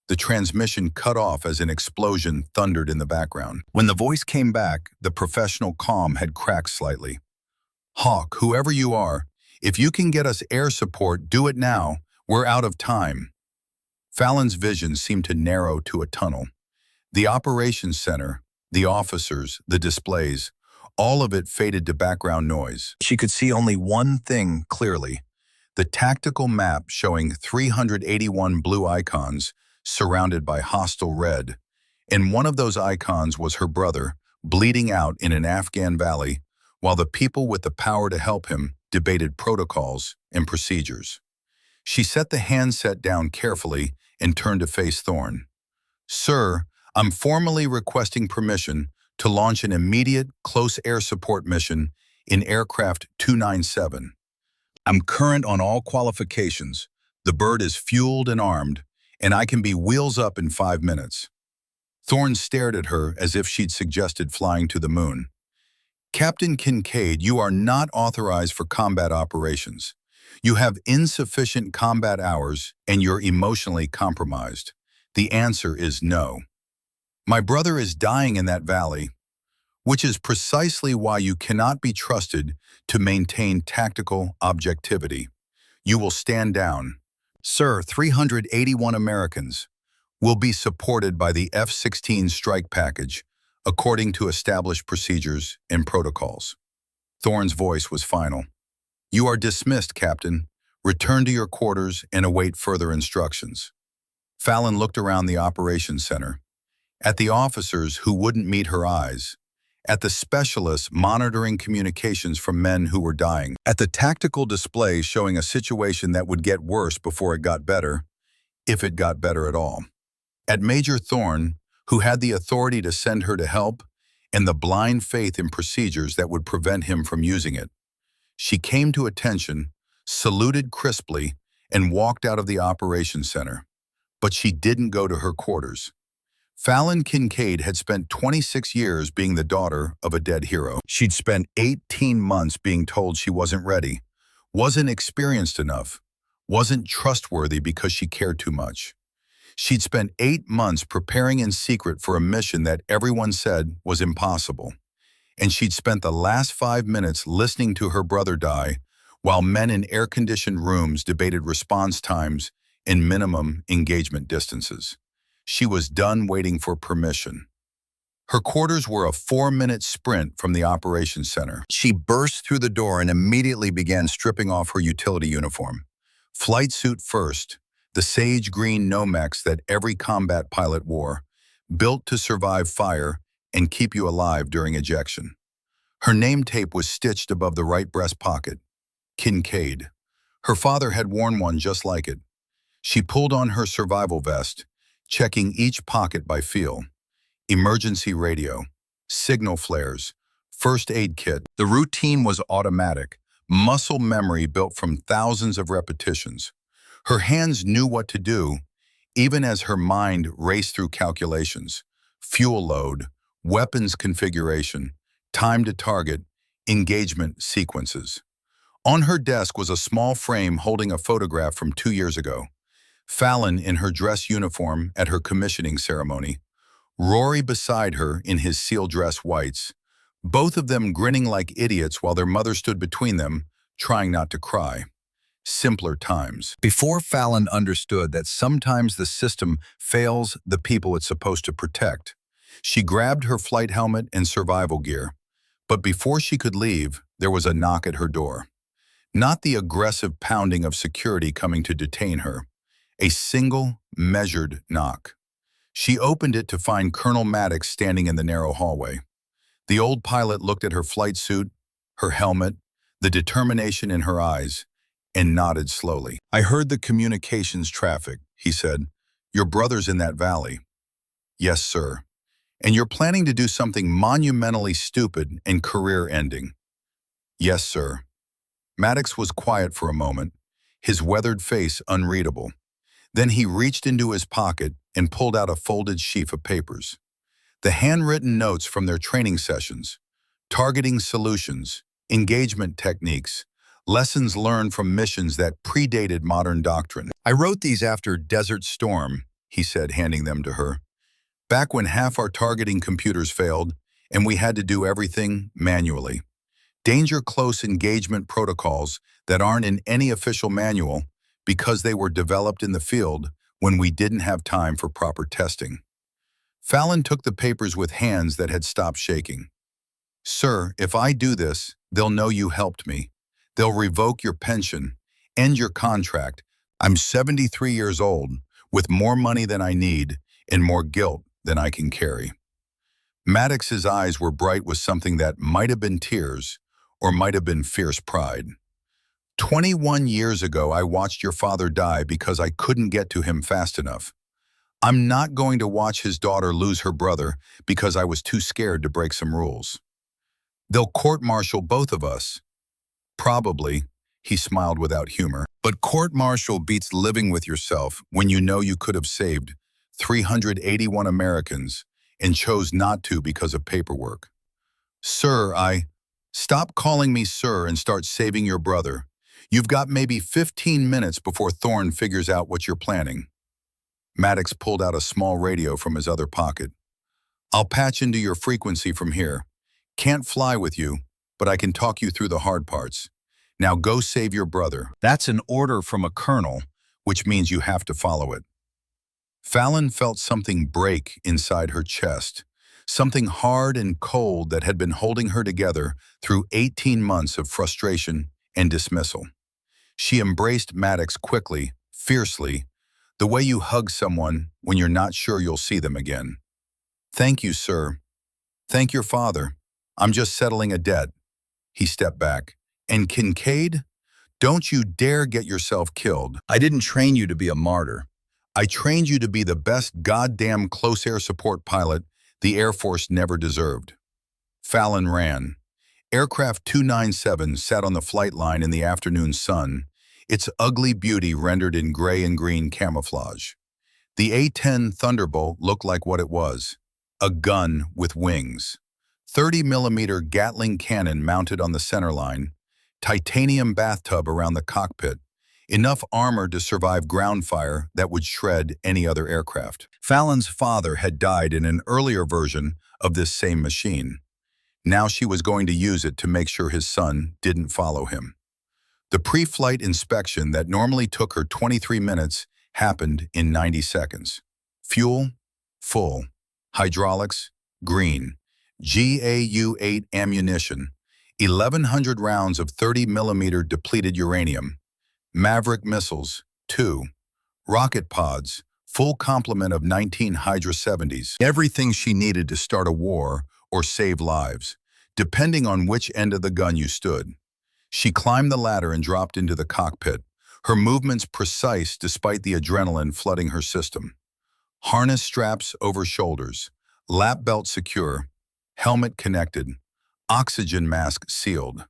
The transmission cut off as an explosion thundered in the background. When the voice came back, the professional calm had cracked slightly. Hawk, whoever you are, if you can get us air support, do it now. We're out of time. Fallon's vision seemed to narrow to a tunnel. The operations center, the officers, the displays, all of it faded to background noise. She could see only one thing clearly, the tactical map showing 381 blue icons surrounded by hostile red. And one of those icons was her brother, bleeding out in an Afghan valley, while the people with the power to help him debated protocols and procedures. She set the handset down carefully and turned to face Thorne. Sir, I'm formally requesting permission to launch an immediate close air support mission in aircraft 297. I'm current on all qualifications. The bird is fueled and armed, and I can be wheels up in 5 minutes. Thorne stared at her as if she'd suggested flying to the moon. Captain Kincaid, you are not authorized for combat operations. You have insufficient combat hours and you're emotionally compromised. The answer is no. My brother is dying in that valley, which is precisely why you cannot be trusted to maintain tactical objectivity. You will stand down. Sir, 381 Americans will be supported by the F-16 strike package according to established procedures and protocols. Thorne's voice was final. You are dismissed, Captain. Return to your quarters and await further instructions. Fallon looked around the operations center, at the officers who wouldn't meet her eyes, at the specialists monitoring communications from men who were dying, at the tactical display showing a situation that would get worse before it got better, if it got better at all, at Major Thorne, who had the authority to send her to help, and the blind faith in procedures that would prevent him from using it. She came to attention, saluted crisply, and walked out of the operations center. But she didn't go to her quarters. Fallon Kincaid had spent 26 years being the daughter of a dead hero. She'd spent 18 months being told she wasn't ready, wasn't experienced enough, wasn't trustworthy because she cared too much. She'd spent 8 months preparing in secret for a mission that everyone said was impossible. And she'd spent the last 5 minutes listening to her brother die while men in air-conditioned rooms debated response times and minimum engagement distances. She was done waiting for permission. Her quarters were a 4-minute sprint from the operations center. She burst through the door and immediately began stripping off her utility uniform. Flight suit first, the sage green Nomex that every combat pilot wore, built to survive fire and keep you alive during ejection. Her name tape was stitched above the right breast pocket, Kincaid. Her father had worn one just like it. She pulled on her survival vest, checking each pocket by feel. Emergency radio, signal flares, first aid kit. The routine was automatic, muscle memory built from thousands of repetitions. Her hands knew what to do, even as her mind raced through calculations. Fuel load, weapons configuration, time to target, engagement sequences. On her desk was a small frame holding a photograph from 2 years ago. Fallon in her dress uniform at her commissioning ceremony. Rory beside her in his seal dress whites, both of them grinning like idiots while their mother stood between them, trying not to cry. Simpler times. Before Fallon understood that sometimes the system fails the people it's supposed to protect, she grabbed her flight helmet and survival gear. But before she could leave, there was a knock at her door. Not the aggressive pounding of security coming to detain her. A single, measured knock. She opened it to find Colonel Maddox standing in the narrow hallway. The old pilot looked at her flight suit, her helmet, the determination in her eyes, and nodded slowly. "I heard the communications traffic," he said. "Your brother's in that valley." "Yes, sir. And you're planning to do something monumentally stupid and career-ending." "Yes, sir." Maddox was quiet for a moment, his weathered face unreadable. Then he reached into his pocket and pulled out a folded sheaf of papers. The handwritten notes from their training sessions, targeting solutions, engagement techniques, lessons learned from missions that predated modern doctrine. "I wrote these after Desert Storm," he said, handing them to her. "Back when half our targeting computers failed and we had to do everything manually. Danger close engagement protocols that aren't in any official manual because they were developed in the field when we didn't have time for proper testing." Fallon took the papers with hands that had stopped shaking. "Sir, if I do this, they'll know you helped me. They'll revoke your pension, end your contract. I'm 73 years old, with more money than I need and more guilt than I can carry." Maddox's eyes were bright with something that might have been tears or might have been fierce pride. 21 years ago, I watched your father die because I couldn't get to him fast enough. I'm not going to watch his daughter lose her brother because I was too scared to break some rules. They'll court-martial both of us. Probably, he smiled without humor. But court-martial beats living with yourself when you know you could have saved 381 Americans and chose not to because of paperwork. "Sir, Stop calling me sir and start saving your brother. You've got maybe 15 minutes before Thorne figures out what you're planning." Maddox pulled out a small radio from his other pocket. "I'll patch into your frequency from here. Can't fly with you, but I can talk you through the hard parts. Now go save your brother." That's an order from a colonel, which means you have to follow it. Fallon felt something break inside her chest, something hard and cold that had been holding her together through 18 months of frustration and dismissal. She embraced Maddox quickly, fiercely, the way you hug someone when you're not sure you'll see them again. "Thank you, sir. Thank your father. I'm just settling a debt." He stepped back. "And Kincaid? Don't you dare get yourself killed. I didn't train you to be a martyr. I trained you to be the best goddamn close air support pilot the Air Force never deserved." Fallon ran. Aircraft 297 sat on the flight line in the afternoon sun, its ugly beauty rendered in gray and green camouflage. The A-10 Thunderbolt looked like what it was, a gun with wings. 30-millimeter Gatling cannon mounted on the centerline, titanium bathtub around the cockpit, enough armor to survive ground fire that would shred any other aircraft. Fallon's father had died in an earlier version of this same machine. Now she was going to use it to make sure his son didn't follow him. The pre-flight inspection that normally took her 23 minutes happened in 90 seconds. Fuel, full. Hydraulics, green. GAU-8 ammunition, 1,100 rounds of 30-millimeter depleted uranium. Maverick missiles, 2. Rocket pods, full complement of 19 Hydra 70s. Everything she needed to start a war or save lives, depending on which end of the gun you stood. She climbed the ladder and dropped into the cockpit, her movements precise despite the adrenaline flooding her system. Harness straps over shoulders, lap belt secure, helmet connected, oxygen mask sealed.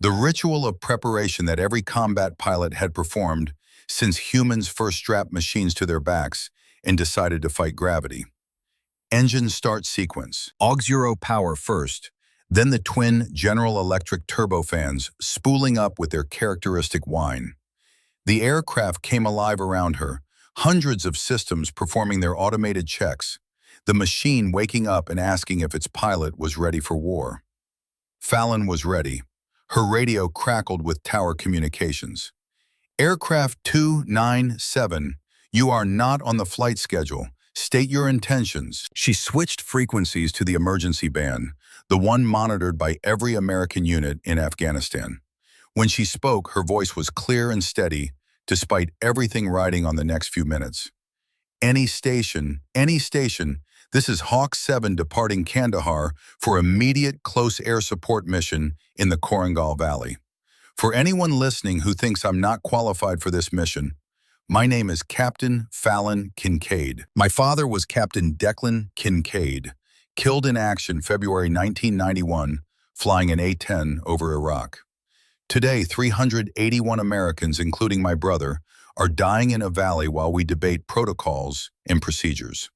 The ritual of preparation that every combat pilot had performed since humans first strapped machines to their backs and decided to fight gravity. Engine start sequence. Auxiliary power first, then the twin General Electric turbofans spooling up with their characteristic whine. The aircraft came alive around her, hundreds of systems performing their automated checks, the machine waking up and asking if its pilot was ready for war. Fallon was ready. Her radio crackled with tower communications. Aircraft 297, you are not on the flight schedule. State your intentions. She switched frequencies to the emergency band, the one monitored by every American unit in Afghanistan. When she spoke, her voice was clear and steady, despite everything riding on the next few minutes. Any station, this is Hawk 7 departing Kandahar for immediate close air support mission in the Korangal Valley. For anyone listening who thinks I'm not qualified for this mission, my name is Captain Fallon Kincaid. My father was Captain Declan Kincaid, killed in action February 1991, flying an A-10 over Iraq. Today, 381 Americans, including my brother, are dying in a valley while we debate protocols and procedures.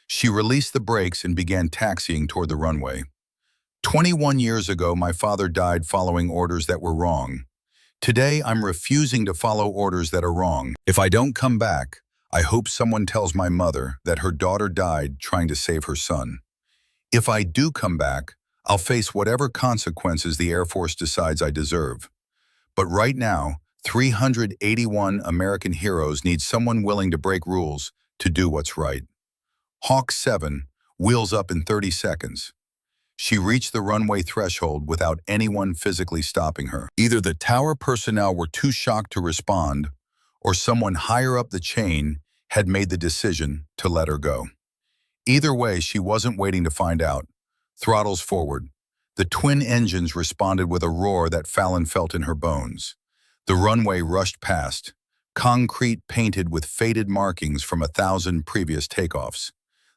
She released the brakes and began taxiing toward the runway. 21 years ago, my father died following orders that were wrong. Today, I'm refusing to follow orders that are wrong. If I don't come back, I hope someone tells my mother that her daughter died trying to save her son. If I do come back, I'll face whatever consequences the Air Force decides I deserve. But right now, 381 American heroes need someone willing to break rules to do what's right. Hawk 7 wheels up in 30 seconds. She reached the runway threshold without anyone physically stopping her. Either the tower personnel were too shocked to respond, or someone higher up the chain had made the decision to let her go. Either way, she wasn't waiting to find out. Throttles forward. The twin engines responded with a roar that Fallon felt in her bones. The runway rushed past, concrete painted with faded markings from 1,000 previous takeoffs.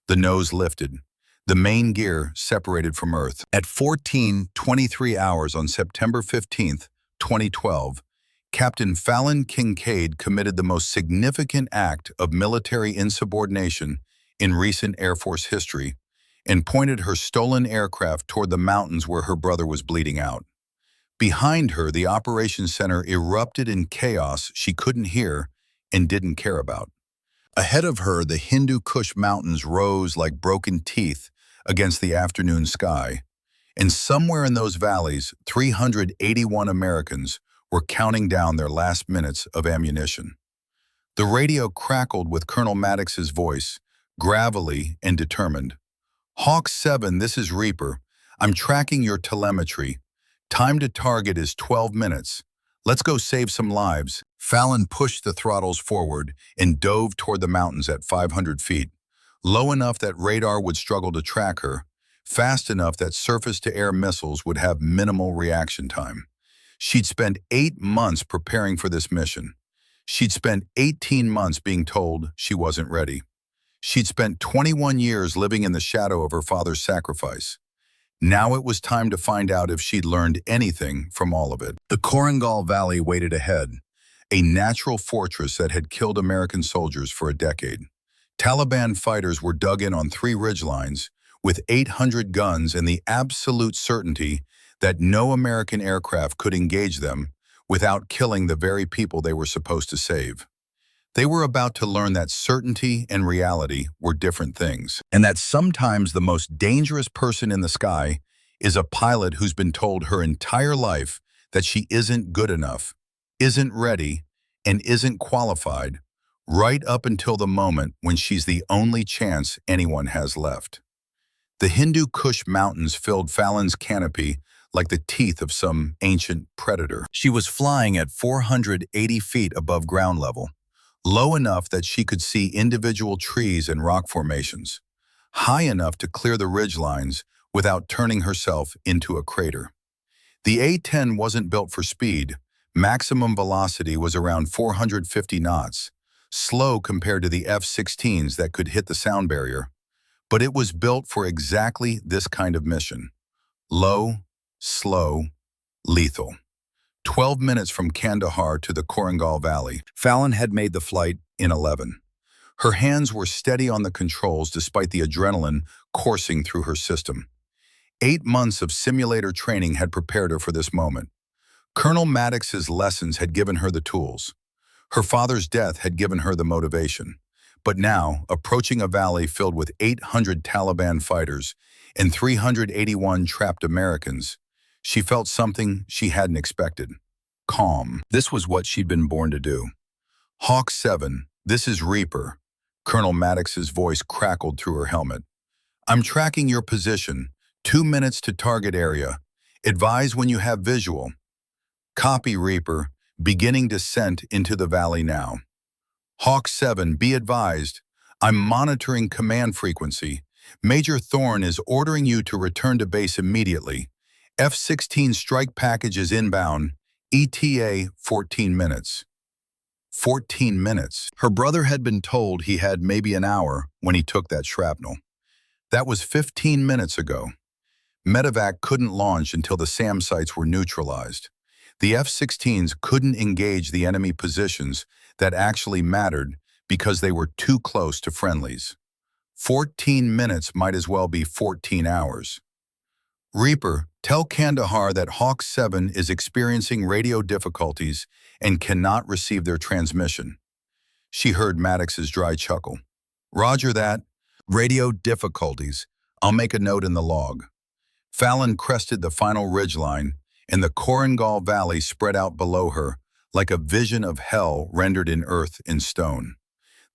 The nose lifted. The main gear separated from Earth. At 14:23 hours on September 15, 2012, Captain Fallon Kincaid committed the most significant act of military insubordination in recent Air Force history and pointed her stolen aircraft toward the mountains where her brother was bleeding out. Behind her, the operations center erupted in chaos she couldn't hear and didn't care about. Ahead of her, the Hindu Kush Mountains rose like broken teeth against the afternoon sky, and somewhere in those valleys, 381 Americans were counting down their last minutes of ammunition. The radio crackled with Colonel Maddox's voice, gravelly and determined. Hawk 7, this is Reaper. I'm tracking your telemetry. Time to target is 12 minutes. Let's go save some lives. Fallon pushed the throttles forward and dove toward the mountains at 500 feet, low enough that radar would struggle to track her, fast enough that surface-to-air missiles would have minimal reaction time. She'd spent 8 months preparing for this mission. She'd spent 18 months being told she wasn't ready. She'd spent 21 years living in the shadow of her father's sacrifice. Now it was time to find out if she'd learned anything from all of it. The Korangal Valley waited ahead, a natural fortress that had killed American soldiers for a decade. Taliban fighters were dug in on 3 ridgelines with 800 guns and the absolute certainty that no American aircraft could engage them without killing the very people they were supposed to save. They were about to learn that certainty and reality were different things, and that sometimes the most dangerous person in the sky is a pilot who's been told her entire life that she isn't good enough, isn't ready, and isn't qualified, right up until the moment when she's the only chance anyone has left. The Hindu Kush Mountains filled Fallon's canopy like the teeth of some ancient predator. She was flying at 480 feet above ground level, low enough that she could see individual trees and rock formations, high enough to clear the ridgelines without turning herself into a crater. The A-10 wasn't built for speed. Maximum velocity was around 450 knots, slow compared to the F-16s that could hit the sound barrier. But it was built for exactly this kind of mission. Low, slow, lethal. 12 minutes from Kandahar to the Korangal Valley, Fallon had made the flight in 11. Her hands were steady on the controls despite the adrenaline coursing through her system. 8 months of simulator training had prepared her for this moment. Colonel Maddox's lessons had given her the tools. Her father's death had given her the motivation. But now, approaching a valley filled with 800 Taliban fighters and 381 trapped Americans, she felt something she hadn't expected. Calm. This was what she'd been born to do. Hawk 7, this is Reaper. Colonel Maddox's voice crackled through her helmet. I'm tracking your position. 2 minutes to target area. Advise when you have visual. Copy, Reaper. Beginning descent into the valley now. Hawk 7, be advised. I'm monitoring command frequency. Major Thorne is ordering you to return to base immediately. F-16 strike package is inbound. ETA 14 minutes. 14 minutes. Her brother had been told he had maybe an hour when he took that shrapnel. That was 15 minutes ago. Medevac couldn't launch until the SAM sites were neutralized. The F-16s couldn't engage the enemy positions that actually mattered because they were too close to friendlies. 14 minutes might as well be 14 hours. Reaper, tell Kandahar that Hawk 7 is experiencing radio difficulties and cannot receive their transmission. She heard Maddox's dry chuckle. Roger that. Radio difficulties. I'll make a note in the log. Fallon crested the final ridgeline, and the Korangal Valley spread out below her like a vision of hell rendered in earth and stone.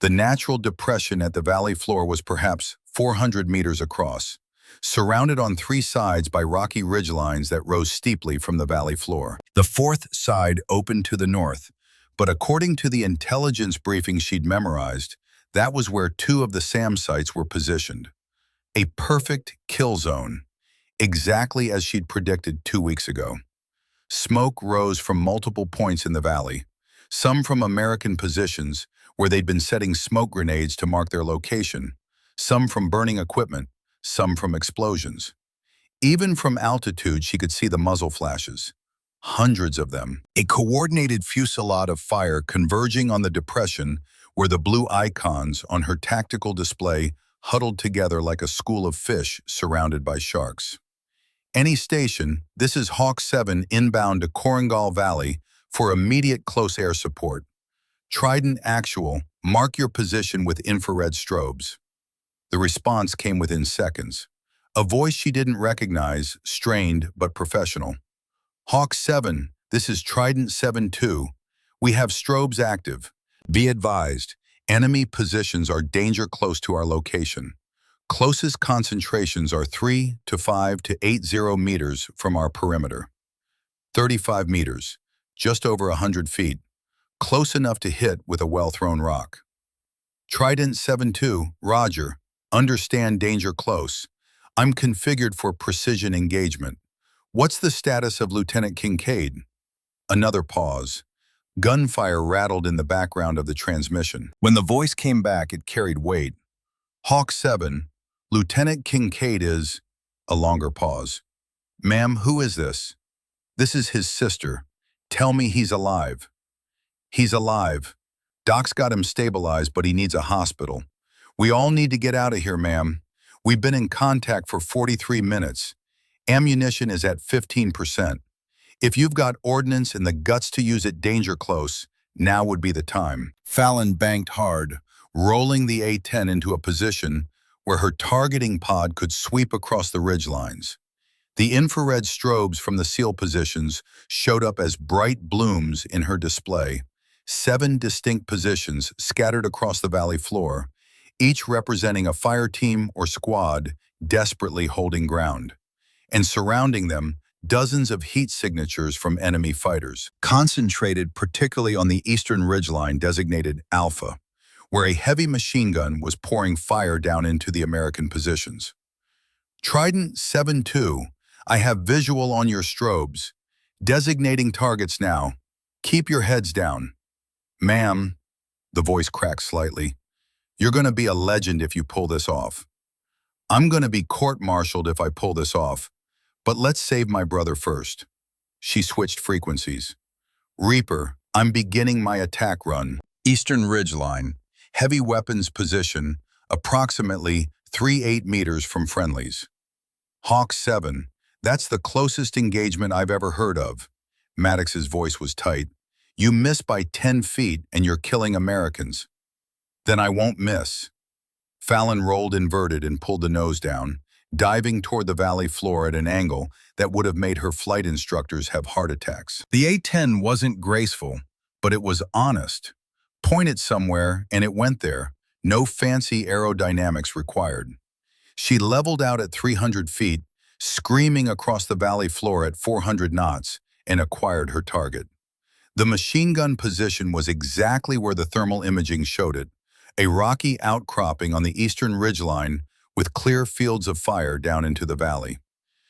The natural depression at the valley floor was perhaps 400 meters across, surrounded on 3 sides by rocky ridgelines that rose steeply from the valley floor. The 4th side opened to the north, but according to the intelligence briefing she'd memorized, that was where 2 of the SAM sites were positioned. A perfect kill zone, exactly as she'd predicted 2 weeks ago. Smoke rose from multiple points in the valley, some from American positions where they'd been setting smoke grenades to mark their location, some from burning equipment, some from explosions. Even from altitude, she could see the muzzle flashes. Hundreds of them. A coordinated fusillade of fire converging on the depression where the blue icons on her tactical display huddled together like a school of fish surrounded by sharks. Any station, this is Hawk 7 inbound to Korangal Valley for immediate close air support. Trident actual, mark your position with infrared strobes. The response came within seconds. A voice she didn't recognize, strained but professional. Hawk 7, this is Trident 7-2. We have strobes active. Be advised, enemy positions are danger close to our location. Closest concentrations are 3 to 5 to 80 meters from our perimeter. 35 meters, just over 100 feet, close enough to hit with a well-thrown rock. Trident 7-2, roger. Understand danger close. I'm configured for precision engagement. What's the status of Lieutenant Kincaid? Another pause. Gunfire rattled in the background of the transmission. When the voice came back, it carried weight. Hawk 7, Lieutenant Kincaid is... A longer pause. Ma'am, who is this? This is his sister. Tell me he's alive. He's alive. Doc's got him stabilized, but he needs a hospital. We all need to get out of here, ma'am. We've been in contact for 43 minutes. Ammunition is at 15%. If you've got ordnance and the guts to use it danger close, now would be the time. Fallon banked hard, rolling the A-10 into a position where her targeting pod could sweep across the ridgelines. The infrared strobes from the SEAL positions showed up as bright blooms in her display, 7 distinct positions scattered across the valley floor, each representing a fire team or squad desperately holding ground. And surrounding them, dozens of heat signatures from enemy fighters, concentrated particularly on the eastern ridgeline designated Alpha, where a heavy machine gun was pouring fire down into the American positions. Trident 7-2, I have visual on your strobes. Designating targets now. Keep your heads down. Ma'am, the voice cracked slightly, you're going to be a legend if you pull this off. I'm going to be court-martialed if I pull this off, but let's save my brother first. She switched frequencies. Reaper, I'm beginning my attack run. Eastern ridgeline, heavy weapons position, approximately 3-8 meters from friendlies. Hawk 7, that's the closest engagement I've ever heard of. Maddox's voice was tight. You miss by 10 feet and you're killing Americans. Then I won't miss. Fallon rolled inverted and pulled the nose down, diving toward the valley floor at an angle that would have made her flight instructors have heart attacks. The A-10 wasn't graceful, but it was honest. Point it somewhere and it went there. No fancy aerodynamics required. She leveled out at 300 feet, screaming across the valley floor at 400 knots, and acquired her target. The machine gun position was exactly where the thermal imaging showed it, a rocky outcropping on the eastern ridgeline with clear fields of fire down into the valley.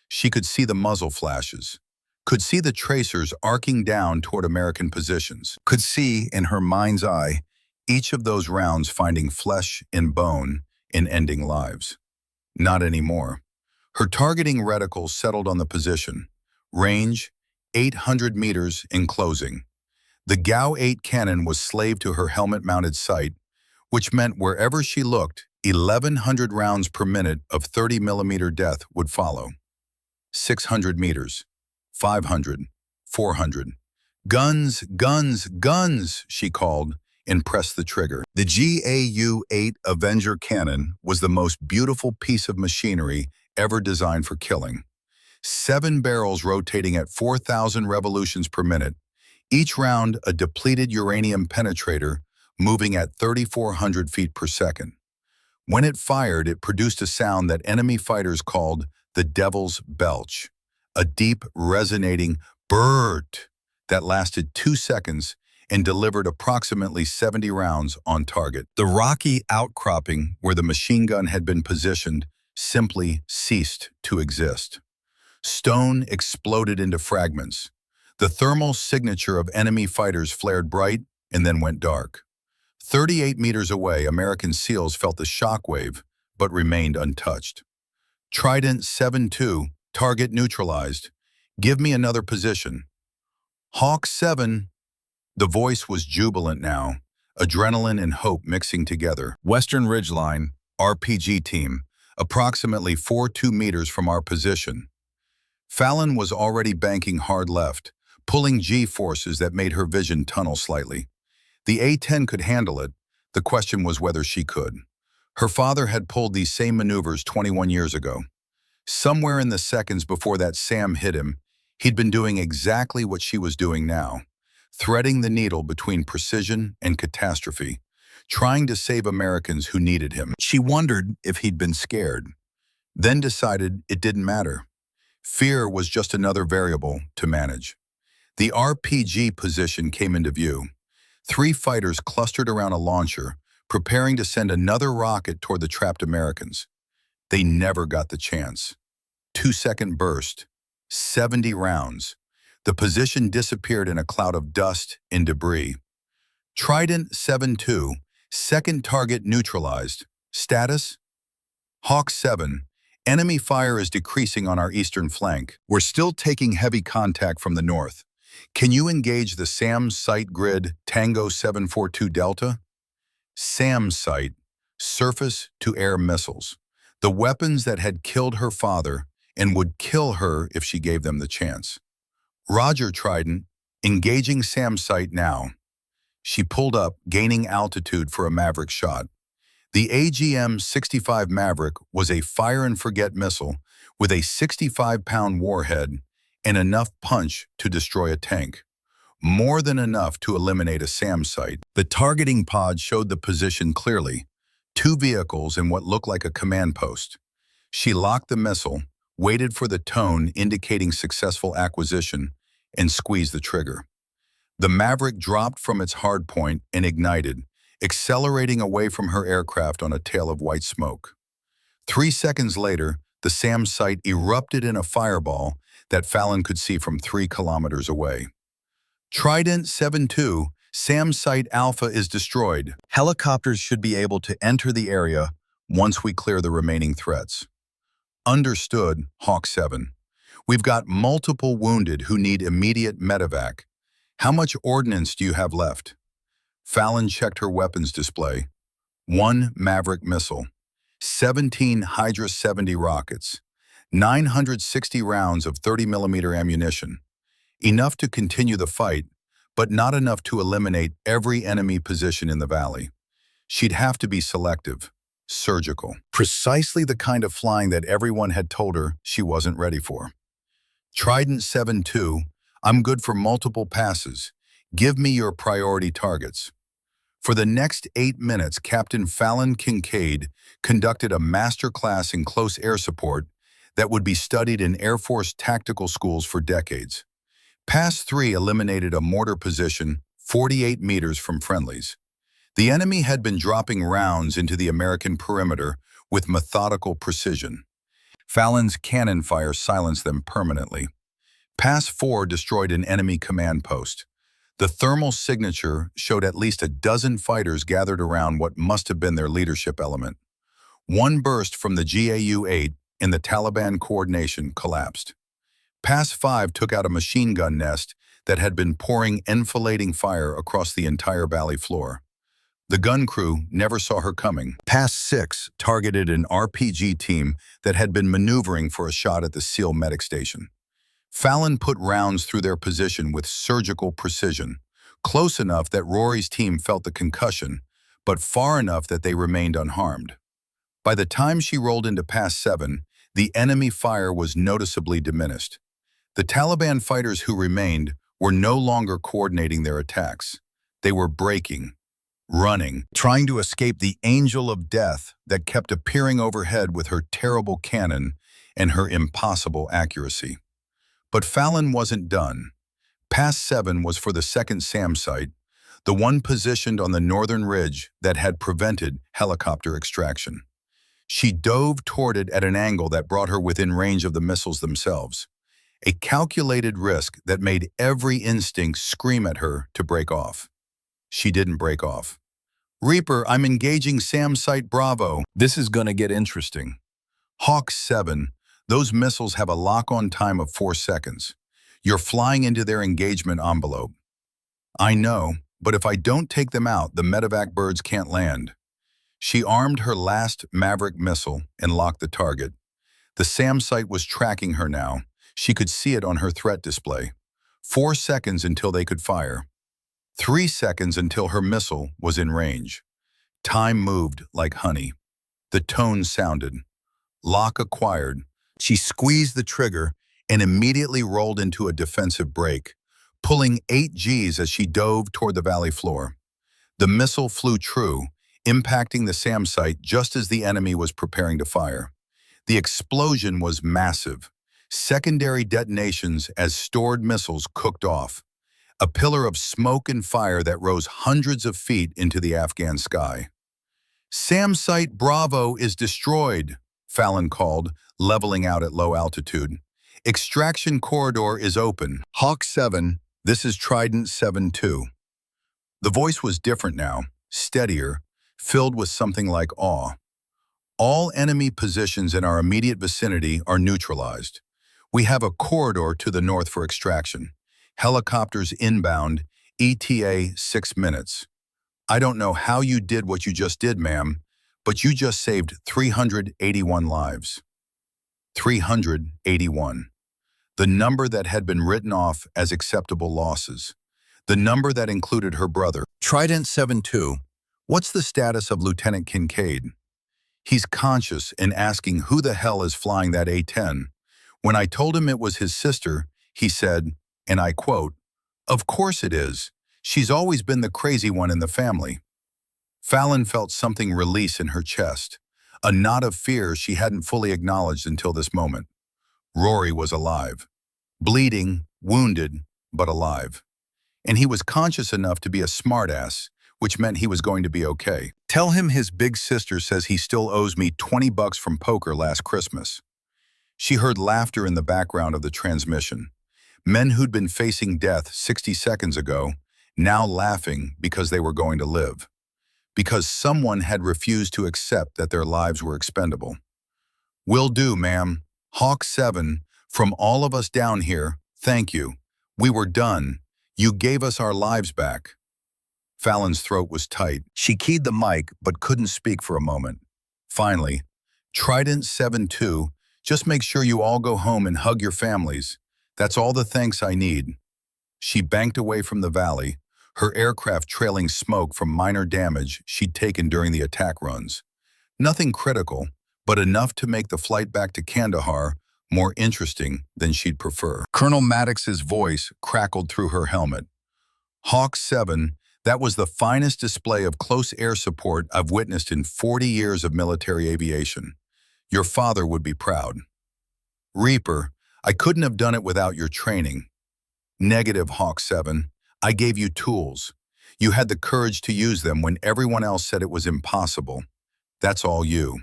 She could see the muzzle flashes, could see the tracers arcing down toward American positions, could see, in her mind's eye, each of those rounds finding flesh and bone and ending lives. Not anymore. Her targeting reticle settled on the position. Range, 800 meters in closing. The GAU-8 cannon was slave to her helmet-mounted sight, which meant wherever she looked, 1,100 rounds per minute of 30-millimeter death would follow. 600 meters, 500, 400. Guns, guns, guns, she called, and pressed the trigger. The GAU-8 Avenger cannon was the most beautiful piece of machinery ever designed for killing. 7 barrels rotating at 4,000 revolutions per minute, each round a depleted uranium penetrator moving at 3,400 feet per second. When it fired, it produced a sound that enemy fighters called the Devil's Belch, a deep, resonating brrrt that lasted 2 seconds and delivered approximately 70 rounds on target. The rocky outcropping where the machine gun had been positioned simply ceased to exist. Stone exploded into fragments. The thermal signature of enemy fighters flared bright and then went dark. 38 meters away, American SEALs felt the shockwave, but remained untouched. Trident 7-2, target neutralized. Give me another position. Hawk 7. The voice was jubilant now, adrenaline and hope mixing together. Western Ridgeline, RPG team, approximately 4-2 meters from our position. Fallon was already banking hard left, pulling G-forces that made her vision tunnel slightly. The A-10 could handle it. The question was whether she could. Her father had pulled these same maneuvers 21 years ago. Somewhere in the seconds before that SAM hit him, he'd been doing exactly what she was doing now, threading the needle between precision and catastrophe, trying to save Americans who needed him. She wondered if he'd been scared, then decided it didn't matter. Fear was just another variable to manage. The RPG position came into view. 3 fighters clustered around a launcher, preparing to send another rocket toward the trapped Americans. They never got the chance. 2-second burst, 70 rounds. The position disappeared in a cloud of dust and debris. Trident 7-2, second target neutralized. Status? Hawk 7, enemy fire is decreasing on our eastern flank. We're still taking heavy contact from the north. Can you engage the SAM site grid Tango 742 Delta? SAM site, surface-to-air missiles, the weapons that had killed her father and would kill her if she gave them the chance. Roger, Trident, engaging SAM site now. She pulled up, gaining altitude for a Maverick shot. The AGM-65 Maverick was a fire-and-forget missile with a 65-pound warhead and enough punch to destroy a tank. more than enough to eliminate a SAM site. The targeting pod showed the position clearly, two vehicles and what looked like a command post. She locked the missile, waited for the tone indicating successful acquisition, and squeezed the trigger. The Maverick dropped from its hardpoint and ignited, accelerating away from her aircraft on a tail of white smoke. 3 seconds later, the SAM site erupted in a fireball that Fallon could see from 3 kilometers away. Trident 7-2, SAM Site Alpha is destroyed. Helicopters should be able to enter the area once we clear the remaining threats. Understood, Hawk 7. We've got multiple wounded who need immediate medevac. How much ordnance do you have left? Fallon checked her weapons display. 1 Maverick missile, 17 Hydra 70 rockets, 960 rounds of 30mm ammunition. Enough to continue the fight, but not enough to eliminate every enemy position in the valley. She'd have to be selective, surgical. Precisely the kind of flying that everyone had told her she wasn't ready for. Trident 7-2, I'm good for multiple passes. Give me your priority targets. For the next 8 minutes, Captain Fallon Kincaid conducted a masterclass in close air support that would be studied in Air Force tactical schools for decades. Pass 3 eliminated a mortar position 48 meters from friendlies. The enemy had been dropping rounds into the American perimeter with methodical precision. Fallon's cannon fire silenced them permanently. Pass 4 destroyed an enemy command post. The thermal signature showed at least a dozen fighters gathered around what must have been their leadership element. One burst from the GAU-8 in the Taliban coordination collapsed. Pass 5 took out a machine gun nest that had been pouring enfilading fire across the entire valley floor. The gun crew never saw her coming. Pass 6 targeted an RPG team that had been maneuvering for a shot at the SEAL medic station. Fallon put rounds through their position with surgical precision, close enough that Rory's team felt the concussion, but far enough that they remained unharmed. By the time she rolled into Pass 7, the enemy fire was noticeably diminished. The Taliban fighters who remained were no longer coordinating their attacks. They were breaking, running, trying to escape the angel of death that kept appearing overhead with her terrible cannon and her impossible accuracy. But Fallon wasn't done. Pass 7 was for the second SAM site, the one positioned on the northern ridge that had prevented helicopter extraction. She dove toward it at an angle that brought her within range of the missiles themselves. A calculated risk that made every instinct scream at her to break off. She didn't break off. Reaper, I'm engaging SAM Site Bravo. This is gonna get interesting. Hawk 7, those missiles have a lock-on time of 4 seconds. You're flying into their engagement envelope. I know, but if I don't take them out, the medevac birds can't land. She armed her last Maverick missile and locked the target. The SAM site was tracking her now. She could see it on her threat display. 4 seconds until they could fire. 3 seconds until her missile was in range. Time moved like honey. The tone sounded. Lock acquired. She squeezed the trigger and immediately rolled into a defensive break, pulling 8 Gs as she dove toward the valley floor. The missile flew true, impacting the SAM site just as the enemy was preparing to fire. The explosion was massive. Secondary detonations as stored missiles cooked off. A pillar of smoke and fire that rose hundreds of feet into the Afghan sky. SAM Site Bravo is destroyed, Fallon called, leveling out at low altitude. Extraction corridor is open. Hawk 7, this is Trident 7-2. The voice was different now, steadier, filled with something like awe. All enemy positions in our immediate vicinity are neutralized. We have a corridor to the north for extraction. Helicopters inbound, ETA 6 minutes. I don't know how you did what you just did, ma'am, but you just saved 381 lives. 381. The number that had been written off as acceptable losses. The number that included her brother. Trident 7-2. What's the status of Lieutenant Kincaid? He's conscious and asking who the hell is flying that A-10. When I told him it was his sister, he said, and I quote, Of course it is. She's always been the crazy one in the family. Fallon felt something release in her chest, a knot of fear she hadn't fully acknowledged until this moment. Rory was alive. Bleeding, wounded, but alive. And he was conscious enough to be a smartass, which meant he was going to be okay. Tell him his big sister says he still owes me $20 from poker last Christmas. She heard laughter in the background of the transmission. Men who'd been facing death 60 seconds ago, now laughing because they were going to live. Because someone had refused to accept that their lives were expendable. "Will do, ma'am. Hawk 7, from all of us down here, thank you. We were done. You gave us our lives back." Fallon's throat was tight. She keyed the mic but couldn't speak for a moment. Finally, "Trident 7-2, just make sure you all go home and hug your families. That's all the thanks I need." She banked away from the valley, her aircraft trailing smoke from minor damage she'd taken during the attack runs. Nothing critical, but enough to make the flight back to Kandahar more interesting than she'd prefer. Colonel Maddox's voice crackled through her helmet. "Hawk 7, that was the finest display of close air support I've witnessed in 40 years of military aviation. Your father would be proud." "Reaper, I couldn't have done it without your training." "Negative, Hawk 7. I gave you tools. You had the courage to use them when everyone else said it was impossible. That's all you."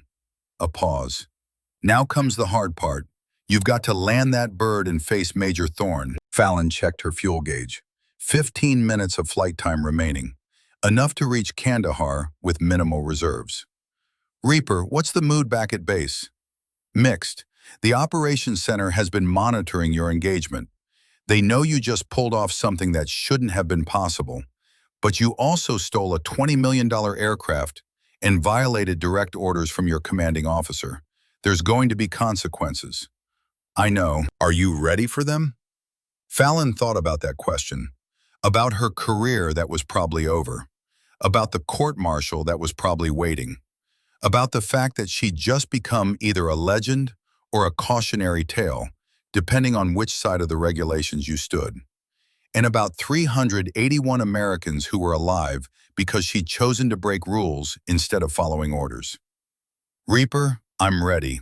A pause. "Now comes the hard part. You've got to land that bird and face Major Thorne." Fallon checked her fuel gauge. 15 minutes of flight time remaining. Enough to reach Kandahar with minimal reserves. "Reaper, what's the mood back at base?" "Mixed. The operations center has been monitoring your engagement. They know you just pulled off something that shouldn't have been possible, but you also stole a $20 million aircraft and violated direct orders from your commanding officer. There's going to be consequences." "I know. Are you ready for them?" Fallon thought about that question, about her career that was probably over, about the court-martial that was probably waiting, about the fact that she'd just become either a legend or a cautionary tale, depending on which side of the regulations you stood, and about 381 Americans who were alive because she'd chosen to break rules instead of following orders. "Reaper, I'm ready."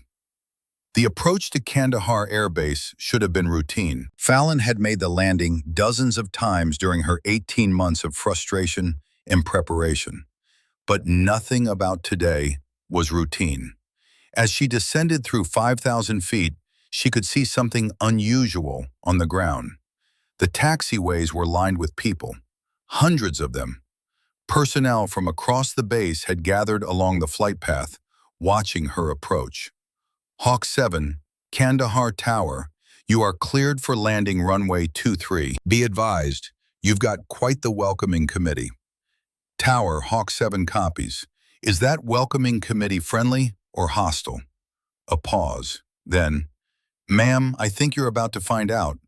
The approach to Kandahar Air Base should have been routine. Fallon had made the landing dozens of times during her 18 months of frustration and preparation. But nothing about today was routine. As she descended through 5,000 feet, she could see something unusual on the ground. The taxiways were lined with people, hundreds of them. Personnel from across the base had gathered along the flight path, watching her approach. "Hawk 7, Kandahar Tower, you are cleared for landing runway 23. Be advised, you've got quite the welcoming committee." "Tower, Hawk 7 copies. Is that welcoming committee friendly or hostile?" A pause. Then, "Ma'am, I think you're about to find out."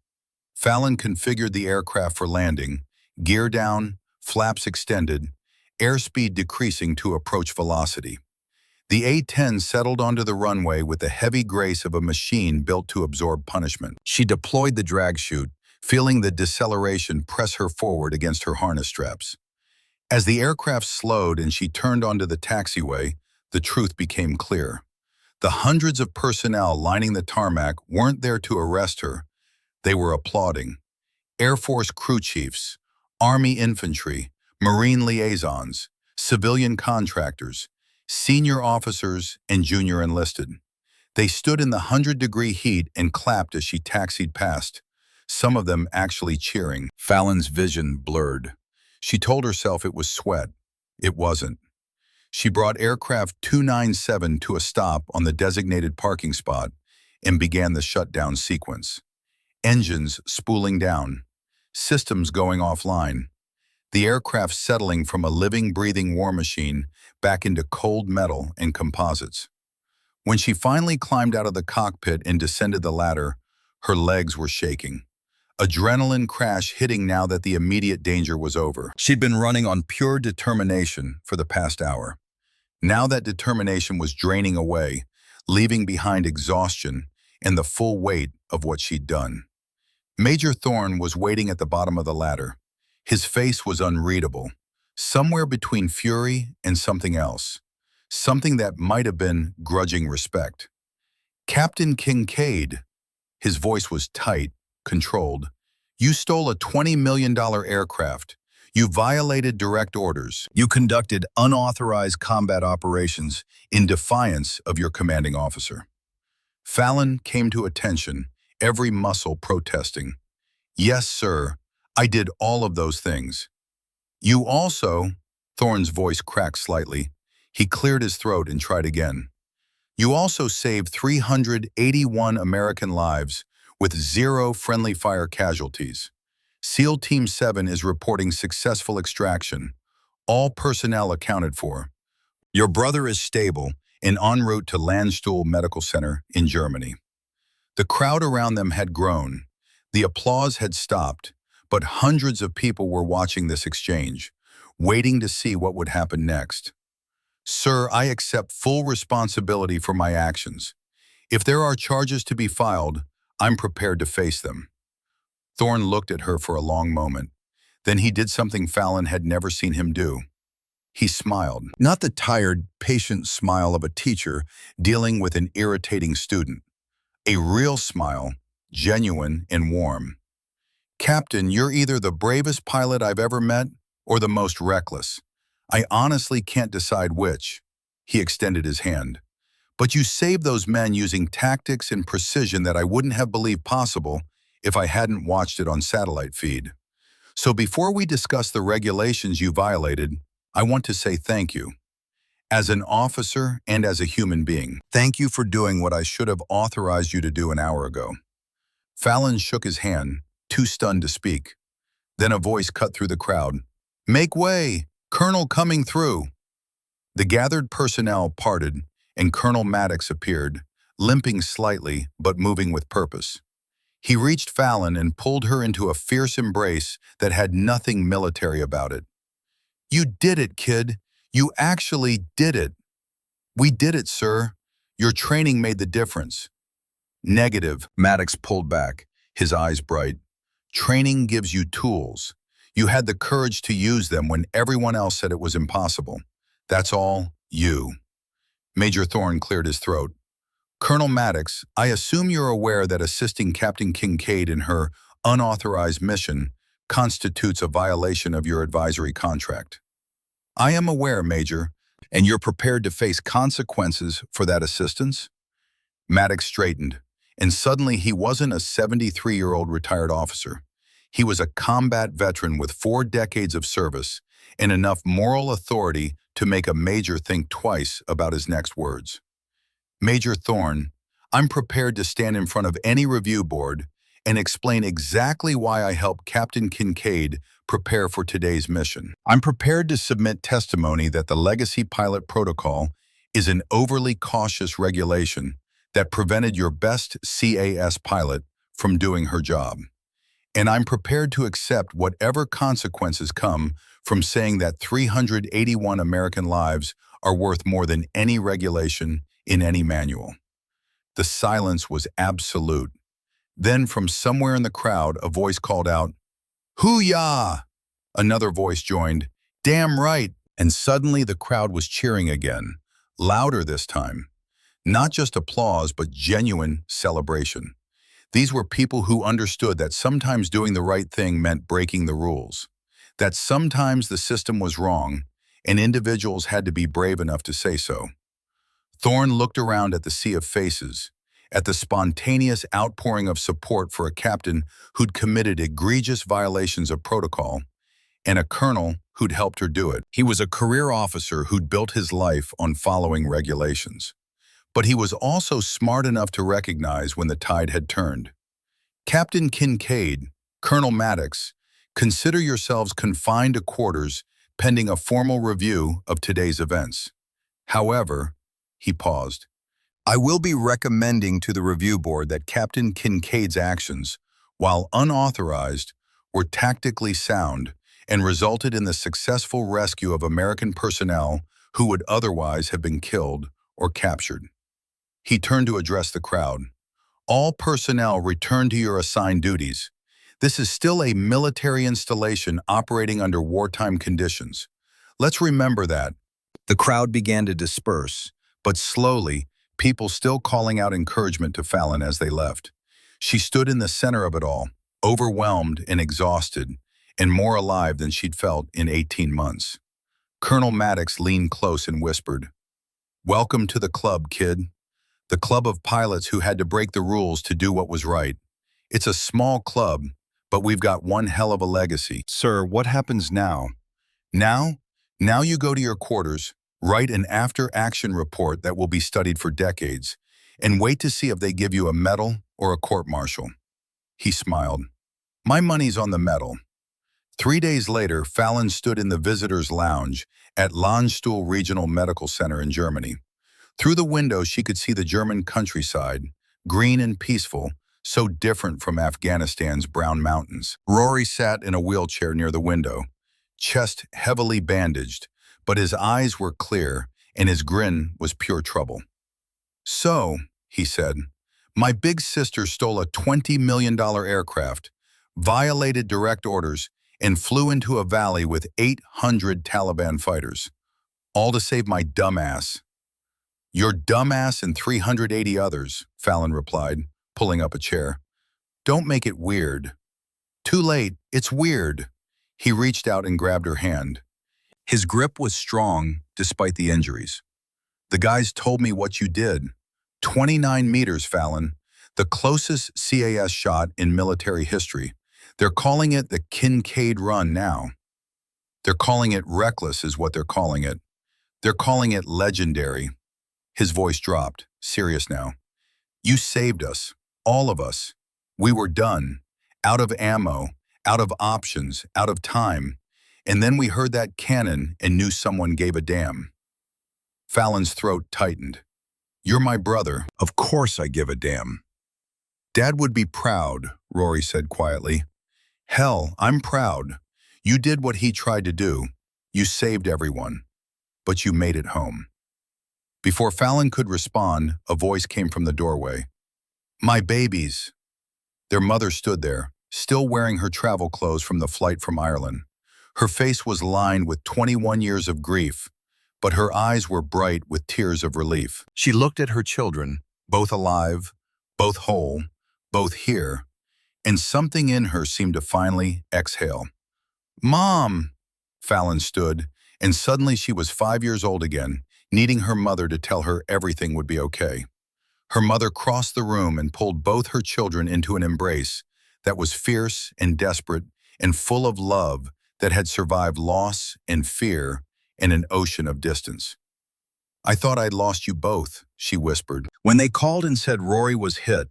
Fallon configured the aircraft for landing, gear down, flaps extended, airspeed decreasing to approach velocity. The A-10 settled onto the runway with the heavy grace of a machine built to absorb punishment. She deployed the drag chute, feeling the deceleration press her forward against her harness straps. As the aircraft slowed and she turned onto the taxiway, the truth became clear. The hundreds of personnel lining the tarmac weren't there to arrest her. They were applauding. Air Force crew chiefs, Army infantry, Marine liaisons, civilian contractors, senior officers, and junior enlisted. They stood in the 100-degree heat and clapped as she taxied past, some of them actually cheering. Fallon's vision blurred. She told herself it was sweat. It wasn't. She brought aircraft 297 to a stop on the designated parking spot and began the shutdown sequence. Engines spooling down, systems going offline, the aircraft settling from a living, breathing war machine back into cold metal and composites. When she finally climbed out of the cockpit and descended the ladder, her legs were shaking. Adrenaline crash hitting now that the immediate danger was over. She'd been running on pure determination for the past hour. Now that determination was draining away, leaving behind exhaustion and the full weight of what she'd done. Major Thorne was waiting at the bottom of the ladder. His face was unreadable, somewhere between fury and something else, something that might have been grudging respect. Captain Kincaid, his voice was tight, controlled. You stole a $20 million aircraft. You violated direct orders. You conducted unauthorized combat operations in defiance of your commanding officer. Fallon came to attention, every muscle protesting. Yes, sir, I did all of those things. You also, Thorne's voice cracked slightly. He cleared his throat and tried again. You also saved 381 American lives with 0 friendly fire casualties. SEAL Team 7 is reporting successful extraction. All personnel accounted for. Your brother is stable and en route to Landstuhl Medical Center in Germany. The crowd around them had grown. The applause had stopped, but hundreds of people were watching this exchange, waiting to see what would happen next. Sir, I accept full responsibility for my actions. If there are charges to be filed, I'm prepared to face them. Thorne looked at her for a long moment. Then he did something Fallon had never seen him do. He smiled, not the tired, patient smile of a teacher dealing with an irritating student. A real smile, genuine and warm. Captain, you're either the bravest pilot I've ever met or the most reckless. I honestly can't decide which. He extended his hand. But you saved those men using tactics and precision that I wouldn't have believed possible if I hadn't watched it on satellite feed. So before we discuss the regulations you violated, I want to say thank you. As an officer and as a human being, thank you for doing what I should have authorized you to do an hour ago. Fallon shook his hand, too stunned to speak. Then a voice cut through the crowd. Make way! Colonel coming through! The gathered personnel parted, and Colonel Maddox appeared, limping slightly but moving with purpose. He reached Fallon and pulled her into a fierce embrace that had nothing military about it. You did it, kid. You actually did it. We did it, sir. Your training made the difference. Negative, Maddox pulled back, his eyes bright. Training gives you tools. You had the courage to use them when everyone else said it was impossible. That's all you. Major Thorne cleared his throat. Colonel Maddox, I assume you're aware that assisting Captain Kincaid in her unauthorized mission constitutes a violation of your advisory contract. I am aware, Major, and you're prepared to face consequences for that assistance? Maddox straightened, and suddenly he wasn't a 73-year-old retired officer. He was a combat veteran with 4 decades of service and enough moral authority to make a major think twice about his next words. Major Thorne, I'm prepared to stand in front of any review board and explain exactly why I helped Captain Kincaid prepare for today's mission. I'm prepared to submit testimony that the Legacy Pilot Protocol is an overly cautious regulation that prevented your best CAS pilot from doing her job. And I'm prepared to accept whatever consequences come from saying that 381 American lives are worth more than any regulation in any manual. The silence was absolute. Then from somewhere in the crowd, a voice called out, "Hoo-yah!" Another voice joined, "Damn right!" And suddenly the crowd was cheering again, louder this time. Not just applause, but genuine celebration. These were people who understood that sometimes doing the right thing meant breaking the rules, that sometimes the system was wrong, and individuals had to be brave enough to say so. Thorne looked around at the sea of faces, at the spontaneous outpouring of support for a captain who'd committed egregious violations of protocol, and a colonel who'd helped her do it. He was a career officer who'd built his life on following regulations. But he was also smart enough to recognize when the tide had turned. Captain Kincaid, Colonel Maddox, consider yourselves confined to quarters pending a formal review of today's events. However, he paused. I will be recommending to the review board that Captain Kincaid's actions, while unauthorized, were tactically sound and resulted in the successful rescue of American personnel who would otherwise have been killed or captured. He turned to address the crowd. All personnel return to your assigned duties. This is still a military installation operating under wartime conditions. Let's remember that. The crowd began to disperse, but slowly, people still calling out encouragement to Fallon as they left. She stood in the center of it all, overwhelmed and exhausted, and more alive than she'd felt in 18 months. Colonel Maddox leaned close and whispered, "Welcome to the club, kid. The club of pilots who had to break the rules to do what was right. It's a small club, but we've got one hell of a legacy." "Sir, what happens now?" Now you go to your quarters, write an after-action report that will be studied for decades, and wait to see if they give you a medal or a court-martial." He smiled. "My money's on the medal." 3 days later, Fallon stood in the visitors' lounge at Landstuhl Regional Medical Center in Germany. Through the window, she could see the German countryside, green and peaceful, so different from Afghanistan's brown mountains. Rory sat in a wheelchair near the window, chest heavily bandaged, but his eyes were clear and his grin was pure trouble. "So," he said, "my big sister stole a $20 million aircraft, violated direct orders, and flew into a valley with 800 Taliban fighters, all to save my dumbass." "Your dumbass and 380 others," Fallon replied, pulling up a chair. "Don't make it weird." "Too late, it's weird." He reached out and grabbed her hand. His grip was strong, despite the injuries. "The guys told me what you did. 29 meters, Fallon. The closest CAS shot in military history. They're calling it the Kincaid Run now. They're calling it reckless is what they're calling it. They're calling it legendary." His voice dropped, serious now. "You saved us, all of us. We were done, out of ammo, out of options, out of time. And then we heard that cannon and knew someone gave a damn." Fallon's throat tightened. "You're my brother. Of course I give a damn." "Dad would be proud," Rory said quietly. "Hell, I'm proud. You did what he tried to do. You saved everyone. But you made it home." Before Fallon could respond, a voice came from the doorway. "My babies." Their mother stood there, still wearing her travel clothes from the flight from Ireland. Her face was lined with 21 years of grief, but her eyes were bright with tears of relief. She looked at her children, both alive, both whole, both here, and something in her seemed to finally exhale. "Mom!" Fallon stood, and suddenly she was 5 years old again, needing her mother to tell her everything would be okay. Her mother crossed the room and pulled both her children into an embrace that was fierce and desperate and full of love that had survived loss and fear and an ocean of distance. "I thought I'd lost you both," she whispered. "When they called and said Rory was hit,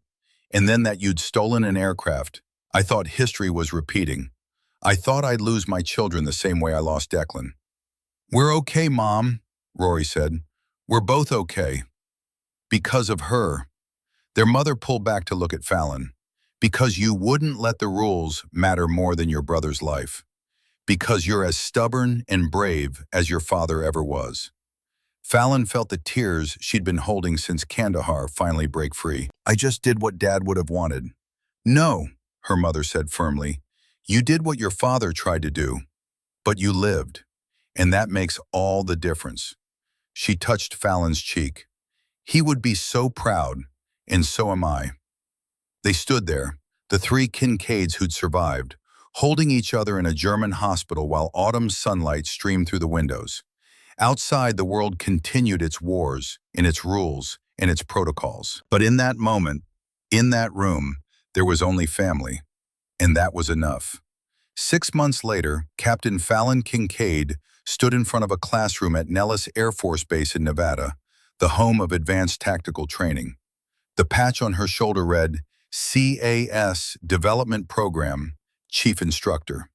and then that you'd stolen an aircraft, I thought history was repeating. I thought I'd lose my children the same way I lost Declan." "We're okay, Mom," Rory said. "We're both okay. Because of her." Their mother pulled back to look at Fallon. "Because you wouldn't let the rules matter more than your brother's life. Because you're as stubborn and brave as your father ever was." Fallon felt the tears she'd been holding since Kandahar finally break free. "I just did what Dad would have wanted." "No," her mother said firmly. "You did what your father tried to do, but you lived, and that makes all the difference." She touched Fallon's cheek. "He would be so proud, and so am I." They stood there, the three Kincaids who'd survived, holding each other in a German hospital while autumn sunlight streamed through the windows. Outside, the world continued its wars, and its rules, and its protocols. But in that moment, in that room, there was only family, and that was enough. 6 months later, Captain Fallon Kincaid stood in front of a classroom at Nellis Air Force Base in Nevada, the home of advanced tactical training. The patch on her shoulder read, "CAS Development Program, Chief Instructor."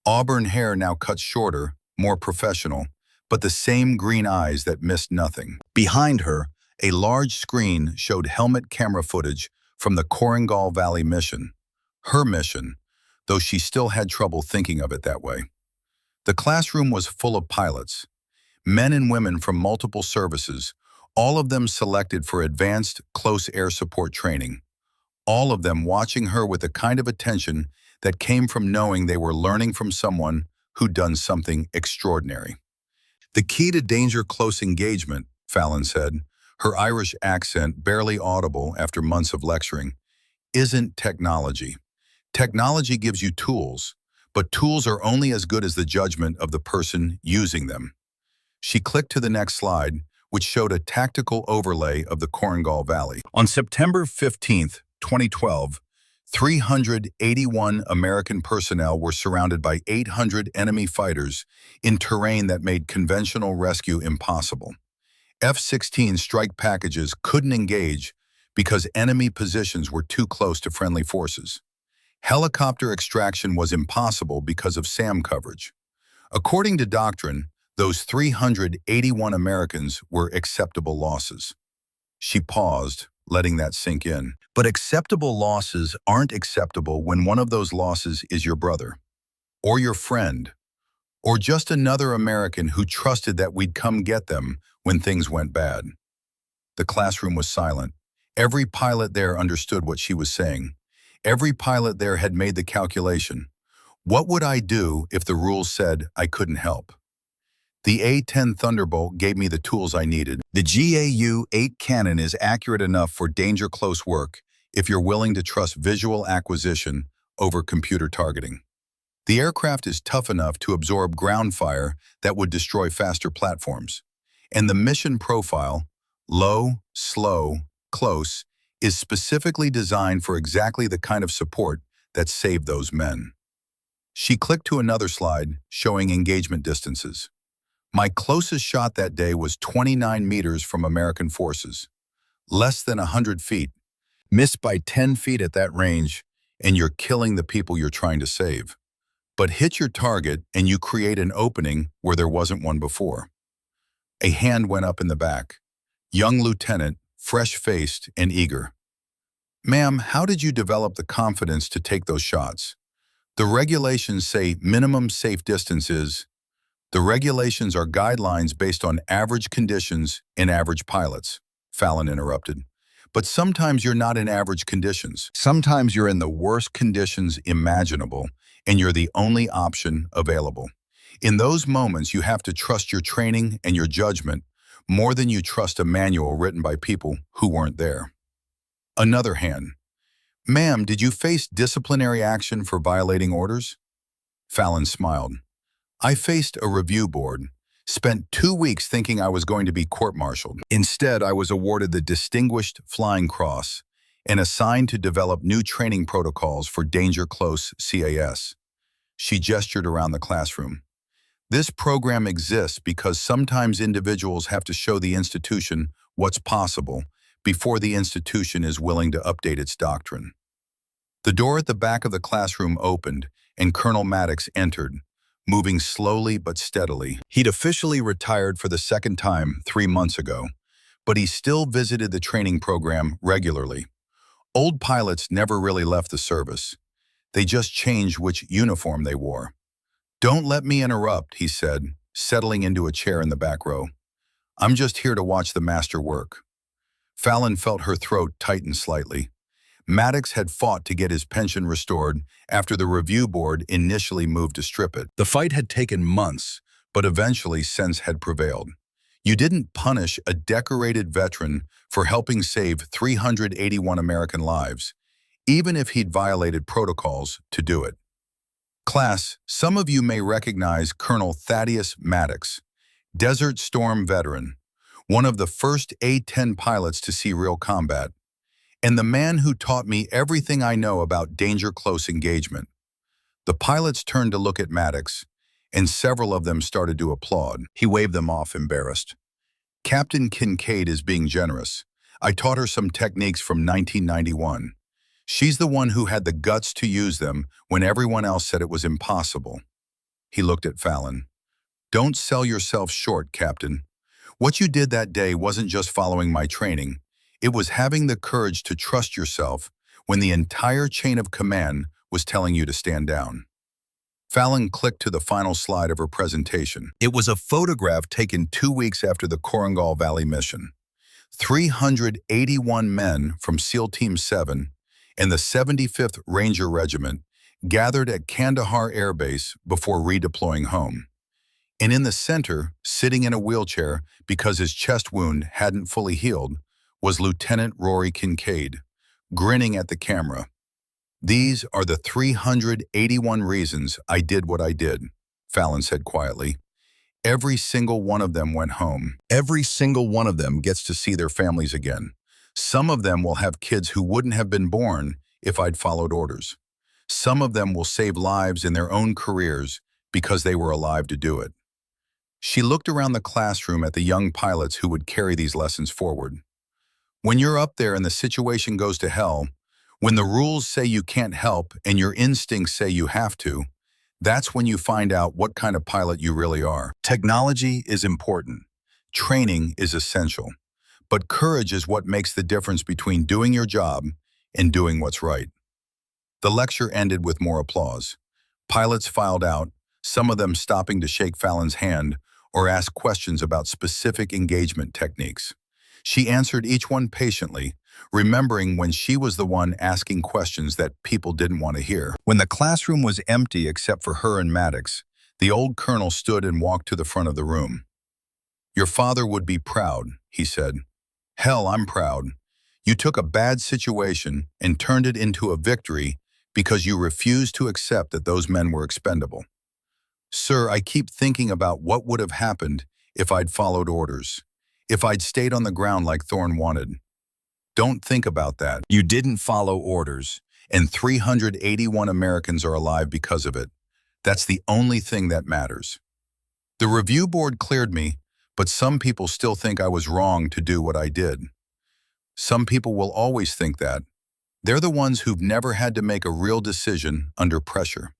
Auburn hair now cut shorter, more professional, but the same green eyes that missed nothing. Behind her, a large screen showed helmet camera footage from the Korengal Valley mission. Her mission, though she still had trouble thinking of it that way. The classroom was full of pilots, men and women from multiple services, all of them selected for advanced close air support training, all of them watching her with the kind of attention that came from knowing they were learning from someone who'd done something extraordinary. The key to danger-close engagement, Fallon said, her Irish accent barely audible after months of lecturing, isn't technology. Technology gives you tools, but tools are only as good as the judgment of the person using them. She clicked to the next slide, which showed a tactical overlay of the Korengal Valley. On September 15, 2012, 381 American personnel were surrounded by 800 enemy fighters in terrain that made conventional rescue impossible. F-16 strike packages couldn't engage because enemy positions were too close to friendly forces. Helicopter extraction was impossible because of SAM coverage. According to doctrine, those 381 Americans were acceptable losses. She paused, letting that sink in. But acceptable losses aren't acceptable when one of those losses is your brother, or your friend, or just another American who trusted that we'd come get them when things went bad. The classroom was silent. Every pilot there understood what she was saying. Every pilot there had made the calculation. What would I do if the rules said I couldn't help? The A-10 Thunderbolt gave me the tools I needed. The GAU-8 cannon is accurate enough for danger-close work if you're willing to trust visual acquisition over computer targeting. The aircraft is tough enough to absorb ground fire that would destroy faster platforms. And the mission profile, low, slow, close, is specifically designed for exactly the kind of support that saved those men. She clicked to another slide showing engagement distances. My closest shot that day was 29 meters from American forces, less than 100 feet. Miss by 10 feet at that range, and you're killing the people you're trying to save. But hit your target and you create an opening where there wasn't one before. A hand went up in the back. Young lieutenant, fresh-faced and eager. Ma'am, how did you develop the confidence to take those shots? The regulations say minimum safe distance is. The regulations are guidelines based on average conditions and average pilots, Fallon interrupted. But sometimes you're not in average conditions. Sometimes you're in the worst conditions imaginable, and you're the only option available. In those moments, you have to trust your training and your judgment more than you trust a manual written by people who weren't there. Another hand. Ma'am, did you face disciplinary action for violating orders? Fallon smiled. I faced a review board, spent 2 weeks thinking I was going to be court-martialed. Instead, I was awarded the Distinguished Flying Cross and assigned to develop new training protocols for danger-close CAS. She gestured around the classroom. This program exists because sometimes individuals have to show the institution what's possible before the institution is willing to update its doctrine. The door at the back of the classroom opened and Colonel Maddox entered, moving slowly but steadily. He'd officially retired for the second time 3 months ago, but he still visited the training program regularly. Old pilots never really left the service. They just changed which uniform they wore. Don't let me interrupt, he said, settling into a chair in the back row. I'm just here to watch the master work. Fallon felt her throat tighten slightly. Maddox had fought to get his pension restored after the review board initially moved to strip it. The fight had taken months, but eventually sense had prevailed. You didn't punish a decorated veteran for helping save 381 American lives, even if he'd violated protocols to do it. Class, some of you may recognize Colonel Thaddeus Maddox, Desert Storm veteran, one of the first A-10 pilots to see real combat, and the man who taught me everything I know about danger-close engagement. The pilots turned to look at Maddox, and several of them started to applaud. He waved them off, embarrassed. Captain Kincaid is being generous. I taught her some techniques from 1991. She's the one who had the guts to use them when everyone else said it was impossible. He looked at Fallon. Don't sell yourself short, Captain. What you did that day wasn't just following my training. It was having the courage to trust yourself when the entire chain of command was telling you to stand down. Fallon clicked to the final slide of her presentation. It was a photograph taken 2 weeks after the Korengal Valley mission. 381 men from SEAL Team 7 and the 75th Ranger Regiment gathered at Kandahar Air Base before redeploying home. And in the center, sitting in a wheelchair because his chest wound hadn't fully healed, was Lieutenant Rory Kincaid, grinning at the camera. "These are the 381 reasons I did what I did," Fallon said quietly. "Every single one of them went home. Every single one of them gets to see their families again. Some of them will have kids who wouldn't have been born if I'd followed orders. Some of them will save lives in their own careers because they were alive to do it." She looked around the classroom at the young pilots who would carry these lessons forward. When you're up there and the situation goes to hell, when the rules say you can't help and your instincts say you have to, that's when you find out what kind of pilot you really are. Technology is important. Training is essential. But courage is what makes the difference between doing your job and doing what's right. The lecture ended with more applause. Pilots filed out, some of them stopping to shake Fallon's hand or ask questions about specific engagement techniques. She answered each one patiently, remembering when she was the one asking questions that people didn't want to hear. When the classroom was empty except for her and Maddox, the old colonel stood and walked to the front of the room. "Your father would be proud," he said. "Hell, I'm proud. You took a bad situation and turned it into a victory because you refused to accept that those men were expendable. Sir, I keep thinking about what would have happened if I'd followed orders, if I'd stayed on the ground like Thorne wanted. Don't think about that. You didn't follow orders, and 381 Americans are alive because of it. That's the only thing that matters. The review board cleared me, but some people still think I was wrong to do what I did. Some people will always think that. They're the ones who've never had to make a real decision under pressure."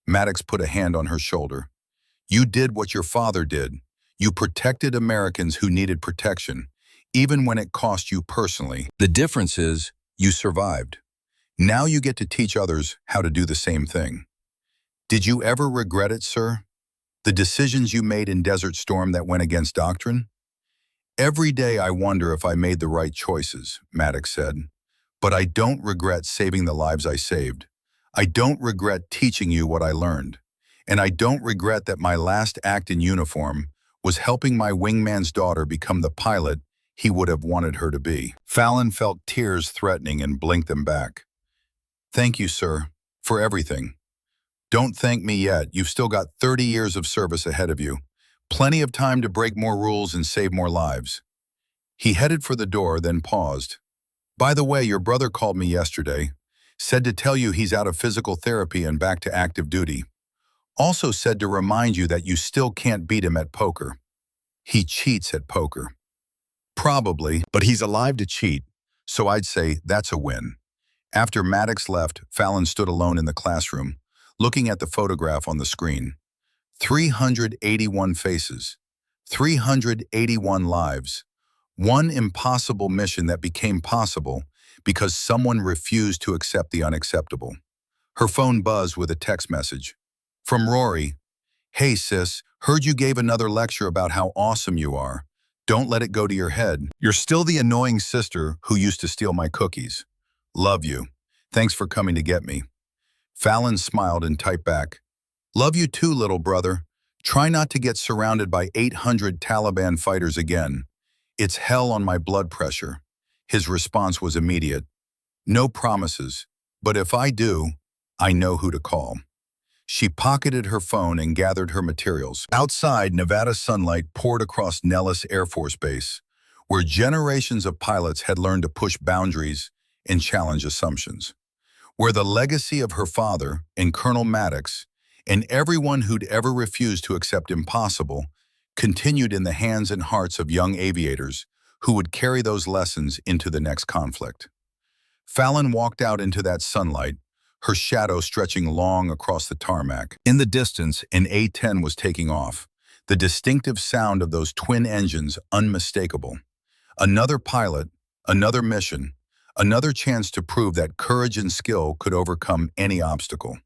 Maddox put a hand on her shoulder. "You did what your father did. You protected Americans who needed protection, even when it cost you personally. The difference is, you survived. Now you get to teach others how to do the same thing. Did you ever regret it, sir? The decisions you made in Desert Storm that went against doctrine? Every day I wonder if I made the right choices," Maddox said. "But I don't regret saving the lives I saved. I don't regret teaching you what I learned. And I don't regret that my last act in uniform was helping my wingman's daughter become the pilot he would have wanted her to be." Fallon felt tears threatening and blinked them back. "Thank you, sir, for everything. Don't thank me yet. You've still got 30 years of service ahead of you. Plenty of time to break more rules and save more lives." He headed for the door, then paused. "By the way, your brother called me yesterday. Said to tell you he's out of physical therapy and back to active duty. Also said to remind you that you still can't beat him at poker. He cheats at poker." "Probably, but he's alive to cheat, so I'd say that's a win." After Maddox left, Fallon stood alone in the classroom, looking at the photograph on the screen. 381 faces, 381 lives, one impossible mission that became possible because someone refused to accept the unacceptable. Her phone buzzed with a text message. From Rory. "Hey sis, heard you gave another lecture about how awesome you are. Don't let it go to your head. You're still the annoying sister who used to steal my cookies. Love you. Thanks for coming to get me." Fallon smiled and typed back, "Love you too, little brother. Try not to get surrounded by 800 Taliban fighters again. It's hell on my blood pressure." His response was immediate. "No promises, but if I do, I know who to call." She pocketed her phone and gathered her materials. Outside, Nevada sunlight poured across Nellis Air Force Base, where generations of pilots had learned to push boundaries and challenge assumptions. Where the legacy of her father and Colonel Maddox and everyone who'd ever refused to accept impossible continued in the hands and hearts of young aviators who would carry those lessons into the next conflict. Fallon walked out into that sunlight, her shadow stretching long across the tarmac. In the distance, an A-10 was taking off, the distinctive sound of those twin engines unmistakable. Another pilot, another mission, another chance to prove that courage and skill could overcome any obstacle.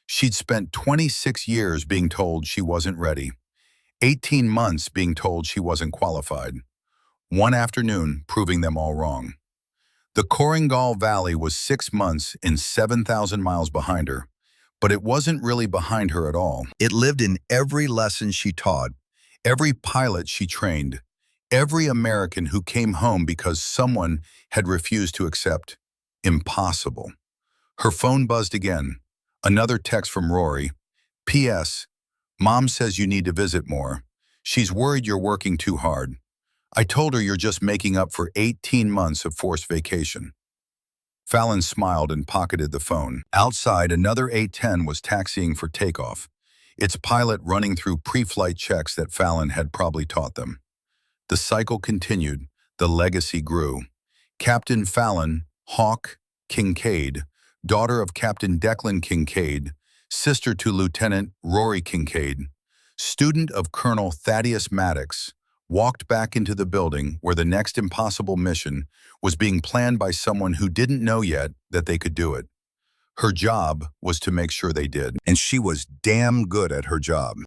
She'd spent 26 years being told she wasn't ready, 18 months being told she wasn't qualified, one afternoon proving them all wrong. The Korengal Valley was 6 months and 7,000 miles behind her, But it wasn't really behind her at all. It lived in every lesson she taught, every pilot she trained, every American who came home because someone had refused to accept impossible. Her phone buzzed again. Another text from Rory. P.S. Mom says you need to visit more. She's worried you're working too hard. I told her you're just making up for 18 months of forced vacation. Fallon smiled and pocketed the phone. Outside, another A-10 was taxiing for takeoff, its pilot running through pre-flight checks that Fallon had probably taught them. The cycle continued. The legacy grew. Captain Fallon, Hawk Kincaid, daughter of Captain Declan Kincaid, sister to Lieutenant Rory Kincaid, student of Colonel Thaddeus Maddox, walked back into the building where the next impossible mission was being planned by someone who didn't know yet that they could do it. Her job was to make sure they did, and she was damn good at her job.